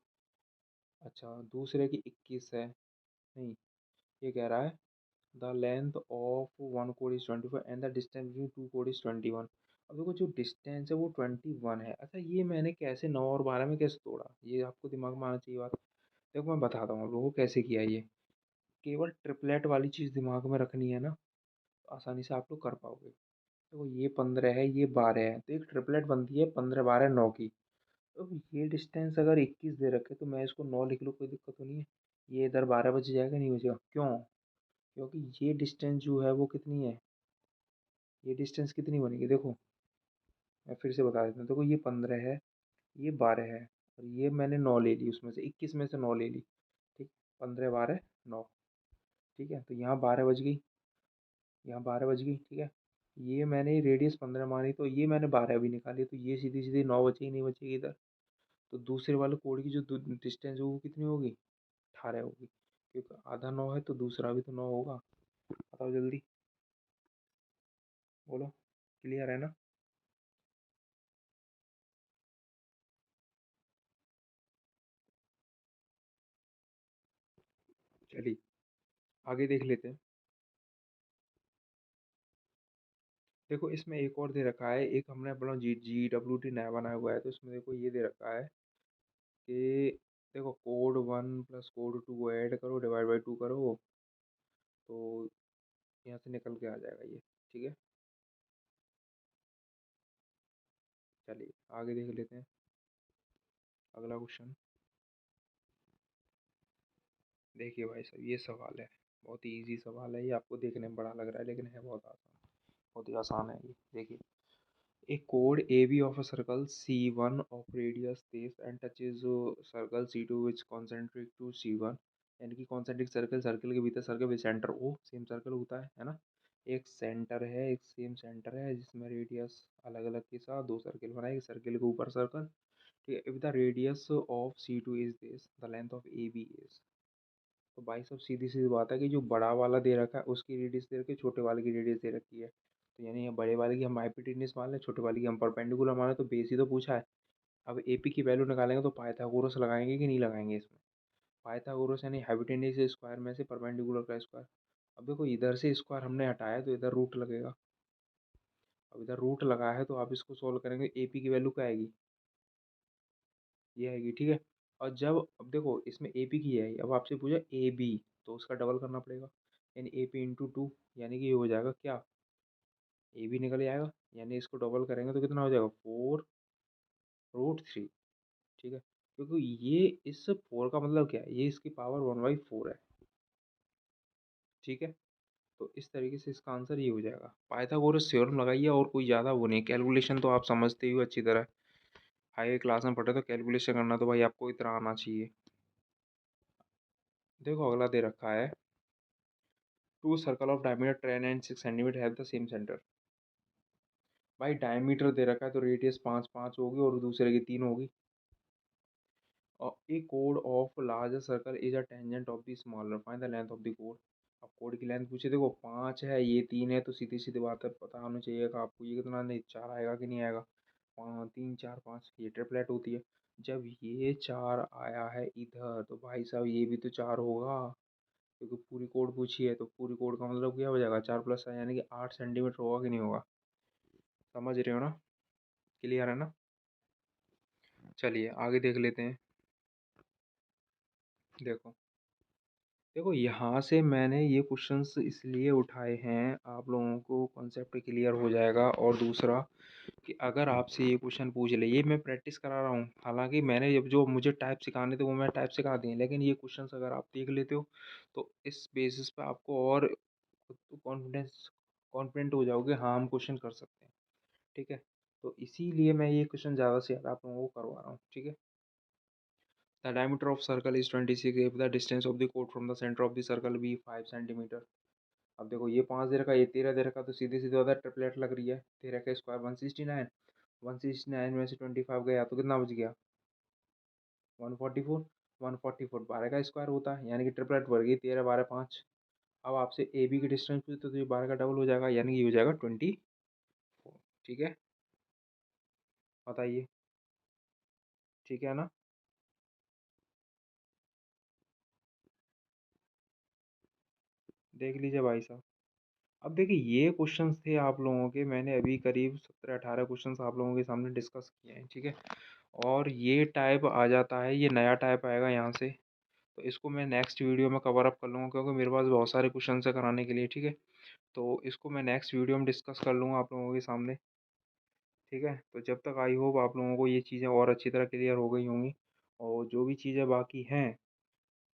अच्छा, दूसरे की 21 है। नहीं, ये कह रहा है the length of one code is 24 and the distance between two code is 21। अब देखो जो डिस्टेंस है वो 21 है। अच्छा ये मैंने कैसे 9 और 12 में कैसे तोड़ा, ये आपको दिमाग में आना चाहिए बात। देखो मैं बताता हूँ आप लोगों को कैसे किया ये। केवल ट्रिपलेट वाली चीज़ दिमाग में रखनी है ना, तो आसानी से आप लोग कर पाओगे। देखो ये 15 है, ये 12 है, तो एक ट्रिपलेट बनती है 15 12 9 की। तो ये डिस्टेंस अगर 21 दे रखे तो मैं इसको 9 लिख लूँ, कोई दिक्कत तो नहीं है। ये इधर 12 बच जाएगा नहीं बचेगा, क्यों? क्योंकि ये डिस्टेंस जो है वो कितनी है, ये डिस्टेंस कितनी बनेगी देखो। मैं फिर से बता देता हूँ, देखो ये 15 है, ये 12 है, और ये मैंने 9 ले ली, उसमें से 21 में से 9 ले ली। ठीक, 15 12 9। ठीक है, तो यहाँ 12 बज गई, यहाँ 12 बज गई। ठीक है, ये मैंने रेडियस 15 मानी तो ये मैंने 12 भी निकाली, तो ये सीधी सीधी 9 बचेगी नहीं बचेगी इधर। तो दूसरे वाले कोड की जो डिस्टेंस है वो कितनी होगी, 18 होगी, क्योंकि आधा 9 है तो दूसरा भी तो 9 होगा। बताओ जल्दी, बोलो। क्लियर है ना? चलिए आगे देख लेते हैं। देखो इसमें एक और दे रखा है, एक हमने अपना GWT नया बनाया हुआ है, तो इसमें देखो ये दे रखा है कि देखो कोड 1 प्लस कोड 2 को ऐड करो, डिवाइड बाई 2 करो, तो यहाँ से निकल के आ जाएगा ये। ठीक है, चलिए आगे देख लेते हैं अगला क्वेश्चन। देखिए भाई साहब ये सवाल है, बहुत ही इजी सवाल है ये। आपको देखने में बड़ा लग रहा है लेकिन है बहुत आसान, बहुत ही आसान है ये। देखिए a chord AB of a circle C1 of radius this and touches circle C2 which concentric to C1। यानी कि कॉन्सेंट्रिक सर्कल, सर्कल के भीतर circle with centre O, same circle होता है ना। एक सेंटर है, एक सेम सेंटर है जिसमें रेडियस अलग अलग के साथ दो सर्कल बनाए, सर्कल के ऊपर सर्कल। ठीक है, if the radius of C2 is this the length of AB is. तो भाई सब सीधी सीधी बात है कि जो बड़ा वाला दे रखा है उसकी रेडियस दे रखी है, छोटे वाले की रेडियस दे रखी है। तो यानी ये बड़े वाले की हम हाइपोटेन्यूज मान लें, छोटे वाले की हम परपेंडिकुलर मान लें, तो बेस ही तो पूछा है। अब एपी की वैल्यू निकालेंगे तो पाइथागोरस लगाएंगे कि नहीं लगाएंगे इसमें? पाइथागोरस यानी हाइपोटेन्यूज स्क्वायर में से परपेंडिकुलर का स्क्वायर। अब देखो इधर से स्क्वायर हमने हटाया तो इधर रूट लगेगा। अब इधर रूट लगा है तो आप इसको सोल्व करेंगे, एपी की वैल्यू क्या आएगी, ये आएगी। ठीक है, और जब अब देखो इसमें ए पी की है, अब आपसे पूछा ए बी, तो उसका डबल करना पड़ेगा, यानी ए पी इंटू टू, यानी कि ये हो जाएगा क्या, ए बी निकल जाएगा। यानी इसको डबल करेंगे तो कितना हो जाएगा, 4√3। ठीक है, क्योंकि ये इस 4 का मतलब क्या है, ये इसकी पावर 1/4 है। ठीक है, तो इस तरीके से इसका आंसर ये हो जाएगा। पाइथागोरस थ्योरम लगाइए, और कोई ज़्यादा वो नहीं, कैलकुलेशन तो आप समझते ही हो अच्छी तरह, हाई क्लास में पढ़े तो कैलकुलेशन करना तो भाई आपको इतना आना चाहिए। देखो अगला दे रखा है two circle of diameter 10 and 6 centimetre have the same centre. भाई डायमीटर दे रखा है तो रेडियस 5 5 होगी और दूसरे की 3 होगी। और ए कोड of larger circle is a tangent of the smaller, find the length of the कोड। अब कोड की लेंथ पूछे, देखो 5 है ये 3 है, तो सीधी सीधी बात है पता होना चाहिए कि आपको ये कितना, नहीं 4 आएगा कि नहीं आएगा। 3 4 5 ये ट्रिपलेट होती है। जब ये 4 आया है इधर तो भाई साहब ये भी तो 4 होगा, क्योंकि पूरी कोड पूछी है तो पूरी कोड का मतलब क्या हो जाएगा, 4 प्लस यानी कि 8 सेंटीमीटर होगा कि नहीं होगा। समझ रहे हो ना? क्लियर है ना? चलिए आगे देख लेते हैं। देखो देखो यहाँ से मैंने ये क्वेश्चंस इसलिए उठाए हैं, आप लोगों को कॉन्सेप्ट क्लियर हो जाएगा। और दूसरा कि अगर आपसे ये क्वेश्चन पूछ ले, ये मैं प्रैक्टिस करा रहा हूँ, हालांकि मैंने जब जो मुझे टाइप सिखाने थे वो मैं टाइप सिखा दिए, लेकिन ये क्वेश्चंस अगर आप देख लेते हो तो इस बेसिस पे आपको और कॉन्फिडेंट हो जाओगे, हाँ हम क्वेश्चन कर सकते हैं। ठीक है, तो इसीलिए मैं ये क्वेश्चन ज़्यादा से ज़्यादा आप लोगों को करवा रहा हूँ। ठीक है, the diameter of circle is 26 if the distance of the chord from the center of the circle be 5 centimetre. अब देखो ये 5 दे रखा, ये 13 दे रखा, तो सीधे सीधे होता है ट्रिपलेट लग रही है। 13 का स्क्वायर 169, 169 में से 25 गया तो कितना बच गया, 144। 144 12 का स्क्वायर होता है, यानी कि ट्रिपलेट बढ़ गई, 13 12 5। अब आपसे ए बी की डिस्टेंस पूछे तो ये 12 का डबल हो जाएगा, यानी कि ये हो जाएगा 24। ठीक है, बताइए, ठीक है ना? देख लीजिए भाई साहब। अब देखिए ये क्वेश्चंस थे आप लोगों के, मैंने अभी करीब 17 18 क्वेश्चंस आप लोगों के सामने डिस्कस किए हैं। ठीक है, और ये टाइप आ जाता है, ये नया टाइप आएगा यहाँ से, तो इसको मैं नेक्स्ट वीडियो में कवर अप कर लूँगा, क्योंकि मेरे पास बहुत सारे क्वेश्चन है कराने के लिए। ठीक है, तो इसको मैं नेक्स्ट वीडियो में डिस्कस कर लूँगा आप लोगों के सामने। ठीक है, तो जब तक आई होप आप लोगों को ये चीज़ें और अच्छी तरह क्लियर हो गई होंगी, और जो भी चीज़ें बाकी हैं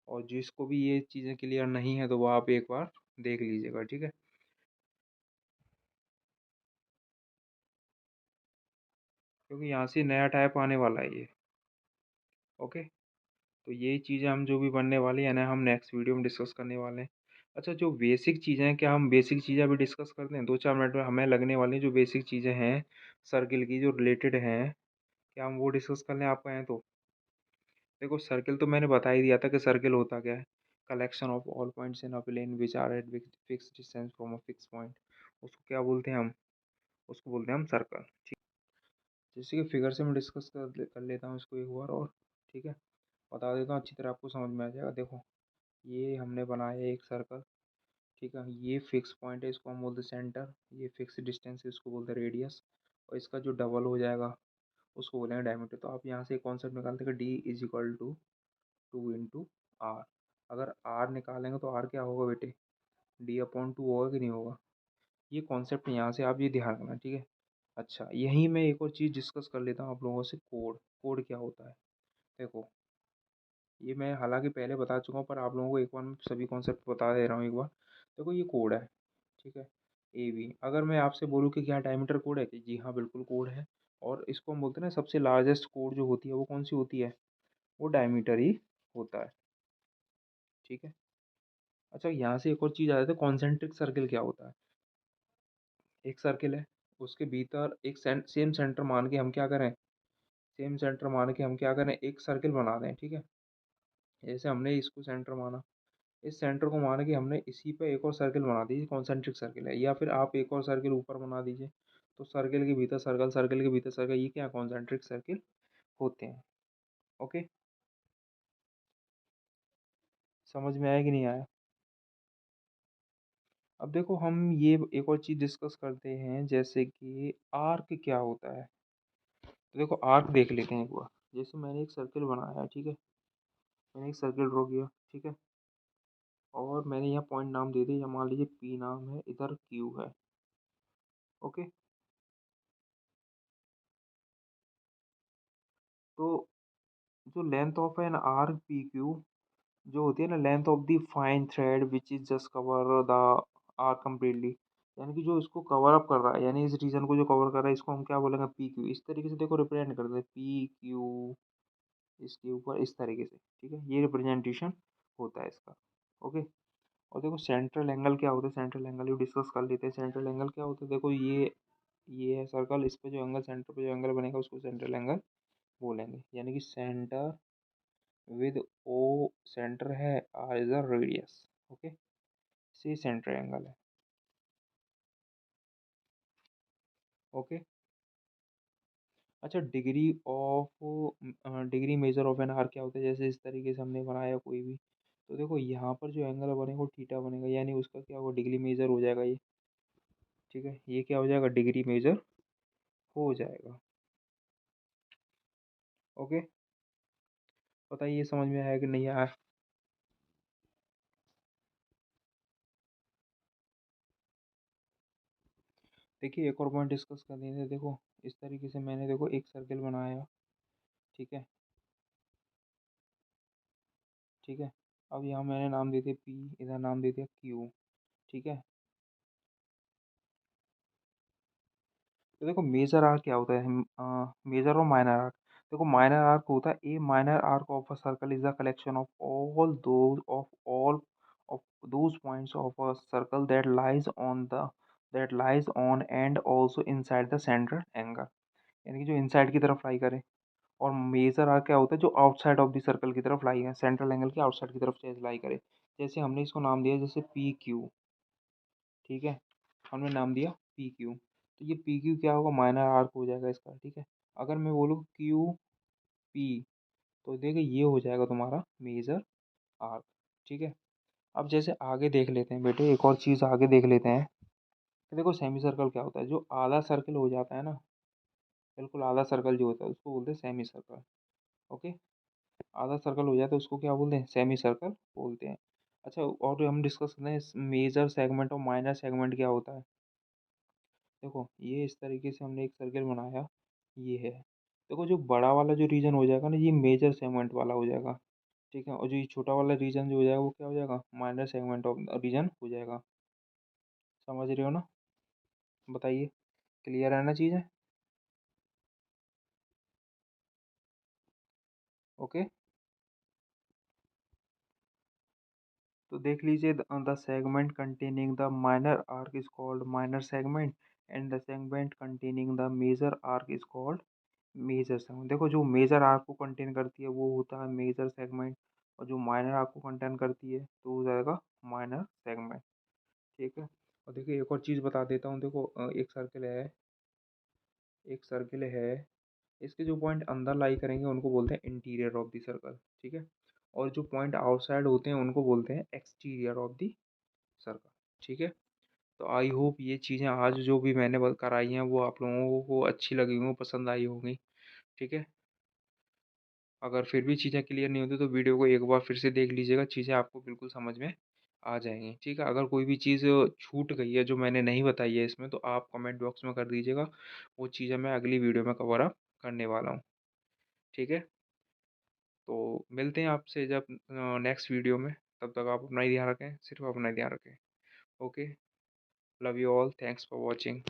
और जिसको भी ये चीज़ें क्लियर नहीं है तो वो आप एक बार देख लीजिएगा। ठीक है, क्योंकि यहाँ से नया टाइप आने वाला है ये। ओके, तो ये चीज़ें हम जो भी बनने वाली है ना, हम नेक्स्ट वीडियो में डिस्कस करने वाले हैं। अच्छा, जो बेसिक चीज़ें हैं, क्या हम बेसिक चीज़ें अभी डिस्कस करते हैं? 2 4 मिनट में हमें लगने वाली जो बेसिक चीज़ें हैं सर्किल की, जो रिलेटेड हैं, क्या हम वो डिस्कस कर लें, आप कहें तो? देखो सर्किल तो मैंने बता ही दिया था कि सर्किल होता क्या है। Collection of all points in a plane which are at fix distance from a fix point, उसको क्या बोलते हैं हम? उसको बोलते हैं हम सर्कल। ठीक, जैसे कि फिगर से मैं डिस्कस कर लेता हूँ इसको एक बार और। ठीक है, बता देता हूँ, अच्छी तरह आपको समझ में आ जाएगा। देखो ये हमने बनाया एक सर्कल। ठीक है, ये फिक्स पॉइंट है, इसको हम बोलते हैं सेंटर। ये फिक्स डिस्टेंस है, इसको बोलते हैं रेडियस। और इसका जो डबल हो जाएगा उसको बोलेंगे डायमीटर। तो आप यहाँ से कॉन्सेप्ट निकालते हैं कि D is equal to 2 into R. अगर आर निकालेंगे तो आर क्या होगा बेटे, डी अपॉन टू होगा कि नहीं होगा। ये कॉन्सेप्ट यहाँ से आप ये ध्यान रखना। ठीक है, अच्छा यहीं मैं एक और चीज़ डिस्कस कर लेता हूँ आप लोगों से, कोड। कोड क्या होता है? देखो ये मैं हालांकि पहले बता चुका हूँ, पर आप लोगों को एक बार मैं सभी कॉन्सेप्ट बता दे रहा हूँ एक बार। देखो ये कोड है। ठीक है, ए बी, अगर मैं आपसे बोलूँ कि क्या डायमीटर कोड है, कि जी हाँ बिल्कुल कोड है। और इसको हम बोलते हैं ना, सबसे लार्जेस्ट कोड जो होती है वो कौन सी होती है, वो डायमीटर ही होता है। ठीक है, अच्छा यहाँ से एक और चीज़ आ जाती है, कॉन्सेंट्रिक सर्किल क्या होता है? एक सर्किल है, उसके भीतर एक सेम सेंटर मान के हम क्या करें, सेम सेंटर मान के हम क्या करें, एक सर्किल बना दें। ठीक है, जैसे हमने इसको सेंटर माना, इस सेंटर को मान के हमने इसी पे एक और सर्किल बना दीजिए, कॉन्सेंट्रिक सर्किल है। या फिर आप एक और सर्किल ऊपर बना दीजिए, तो सर्किल के भीतर सर्कल, सर्किल के भीतर सर्कल, ये क्या कॉन्सेंट्रिक सर्किल होते हैं। ओके, समझ में आया कि नहीं आया? अब देखो हम ये एक और चीज़ डिस्कस करते हैं, जैसे कि आर्क क्या होता है। तो देखो आर्क देख लेते हैं एक बार। जैसे मैंने एक सर्किल बनाया है। ठीक है, मैंने एक सर्किल ड्रॉ किया। ठीक है, और मैंने यहाँ पॉइंट नाम दे दिया, मान लीजिए पी नाम है, इधर क्यू है। ओके, तो जो length of an arc P Q जो होती है ना, length of the fine thread which is just cover the arc completely, यानी कि जो इसको कवर अप कर रहा है, यानी इस रीजन को जो कवर कर रहा है, इसको हम क्या बोलेंगे, पी क्यू। इस तरीके से देखो रिप्रेजेंट करते हैं, पी क्यू, इसके ऊपर इस तरीके से। ठीक है, ये रिप्रेजेंटेशन होता है इसका। ओके, और देखो सेंट्रल एंगल क्या होता है, सेंट्रल एंगल भी डिस्कस कर लेते हैं। सेंट्रल एंगल क्या होता है, देखो ये है सर्कल, इस पे जो एंगल, सेंटर पे जो एंगल बनेगा उसको सेंट्रल एंगल बोलेंगे। यानी कि सेंटर विद ओ सेंटर है, R is the radius. Okay, C centre angle है। ओके, अच्छा, degree measure of an arc क्या होता है? जैसे इस तरीके से हमने बनाया कोई भी, तो देखो यहाँ पर जो एंगल बनेगा वो थीटा बनेगा, यानी उसका क्या होगा, डिग्री मेजर हो जाएगा ये। ठीक है, ये क्या हो जाएगा, डिग्री मेजर हो जाएगा। ओके, बताइए समझ में आया कि नहीं आया? देखिए एक और पॉइंट डिस्कस कर देते, देखो इस तरीके से मैंने देखो एक सर्कल बनाया। ठीक है, ठीक है। अब यहाँ मैंने नाम दे दिया पी, इधर नाम दे दिया क्यू। ठीक है, तो देखो मेजर आर्क क्या होता है, मेजर और माइनर आर्क। देखो माइनर आर्क होता है, ए minor arc of a circle is the collection of all of those points of a circle that lies on and also inside the central angle, यानी कि जो इनसाइड की तरफ लाई करे। और मेजर आर्क क्या होता है, जो आउटसाइड ऑफ द सर्कल की तरफ लाई है, सेंट्रल एंगल के आउटसाइड की तरफ लाई करे। जैसे हमने इसको नाम दिया जैसे पी क्यू। ठीक है, हमने नाम दिया पी क्यू, तो ये पी क्यू क्या होगा, माइनर आर्क हो जाएगा इसका। ठीक है, अगर मैं बोलूँ क्यू पी, तो देखिए ये हो जाएगा तुम्हारा मेजर आर्क। ठीक है, अब जैसे आगे देख लेते हैं बेटे, एक और चीज़ आगे देख लेते हैं। तो देखो सेमी सर्कल क्या होता है, जो आधा सर्कल हो जाता है ना, बिल्कुल आधा सर्कल जो होता है उसको बोलते हैं सेमी सर्कल। ओके, आधा सर्कल हो जाता है उसको क्या बोलते हैं, सेमी सर्कल बोलते हैं। अच्छा, और हम डिस्कस करते हैं मेजर सेगमेंट और माइनर सेगमेंट क्या होता है। देखो ये इस तरीके से हमने एक सर्कल बनाया, ये है। देखो जो बड़ा वाला जो रीजन हो जाएगा ना, ये मेजर सेगमेंट वाला हो जाएगा। ठीक है, और जो ये छोटा वाला रीजन जो हो जाएगा वो क्या हो जाएगा, माइनर सेगमेंट ऑफ रीजन हो जाएगा। समझ रहे हो ना? बताइए, क्लियर है ना चीज़ें? ओके, तो देख लीजिए, the segment containing the minor arc is called minor segment, and the segment containing the major arc is called major segment. देखो जो मेजर आर्क को कंटेन करती है वो होता है मेजर सेगमेंट, और जो माइनर आर्क को कंटेन करती है तो हो जाएगा माइनर सेगमेंट। ठीक है, और देखिए एक और चीज़ बता देता हूँ, देखो एक सर्कल है, एक सर्कल है, इसके जो पॉइंट अंदर लाई करेंगे उनको बोलते हैं इंटीरियर ऑफ द सर्कल। ठीक है, और जो पॉइंट आउटसाइड होते हैं उनको बोलते हैं एक्सटीरियर ऑफ द सर्कल। ठीक है, तो आई होप ये चीज़ें आज जो भी मैंने कराई हैं वो आप लोगों को अच्छी लगी होंगी, पसंद आई होंगी। ठीक है, अगर फिर भी चीज़ें क्लियर नहीं होती तो वीडियो को एक बार फिर से देख लीजिएगा, चीज़ें आपको बिल्कुल समझ में आ जाएंगी। ठीक है, अगर कोई भी चीज़ छूट गई है जो मैंने नहीं बताई है इसमें, तो आप कमेंट बॉक्स में कर दीजिएगा, वो चीज़ें मैं अगली वीडियो में कवर अप करने वाला हूँ। ठीक है, तो मिलते हैं आपसे जब नेक्स्ट वीडियो में, तब तक आप अपना ही ध्यान रखें, सिर्फ अपना ही ध्यान रखें। Okay, love you all, thanks for watching.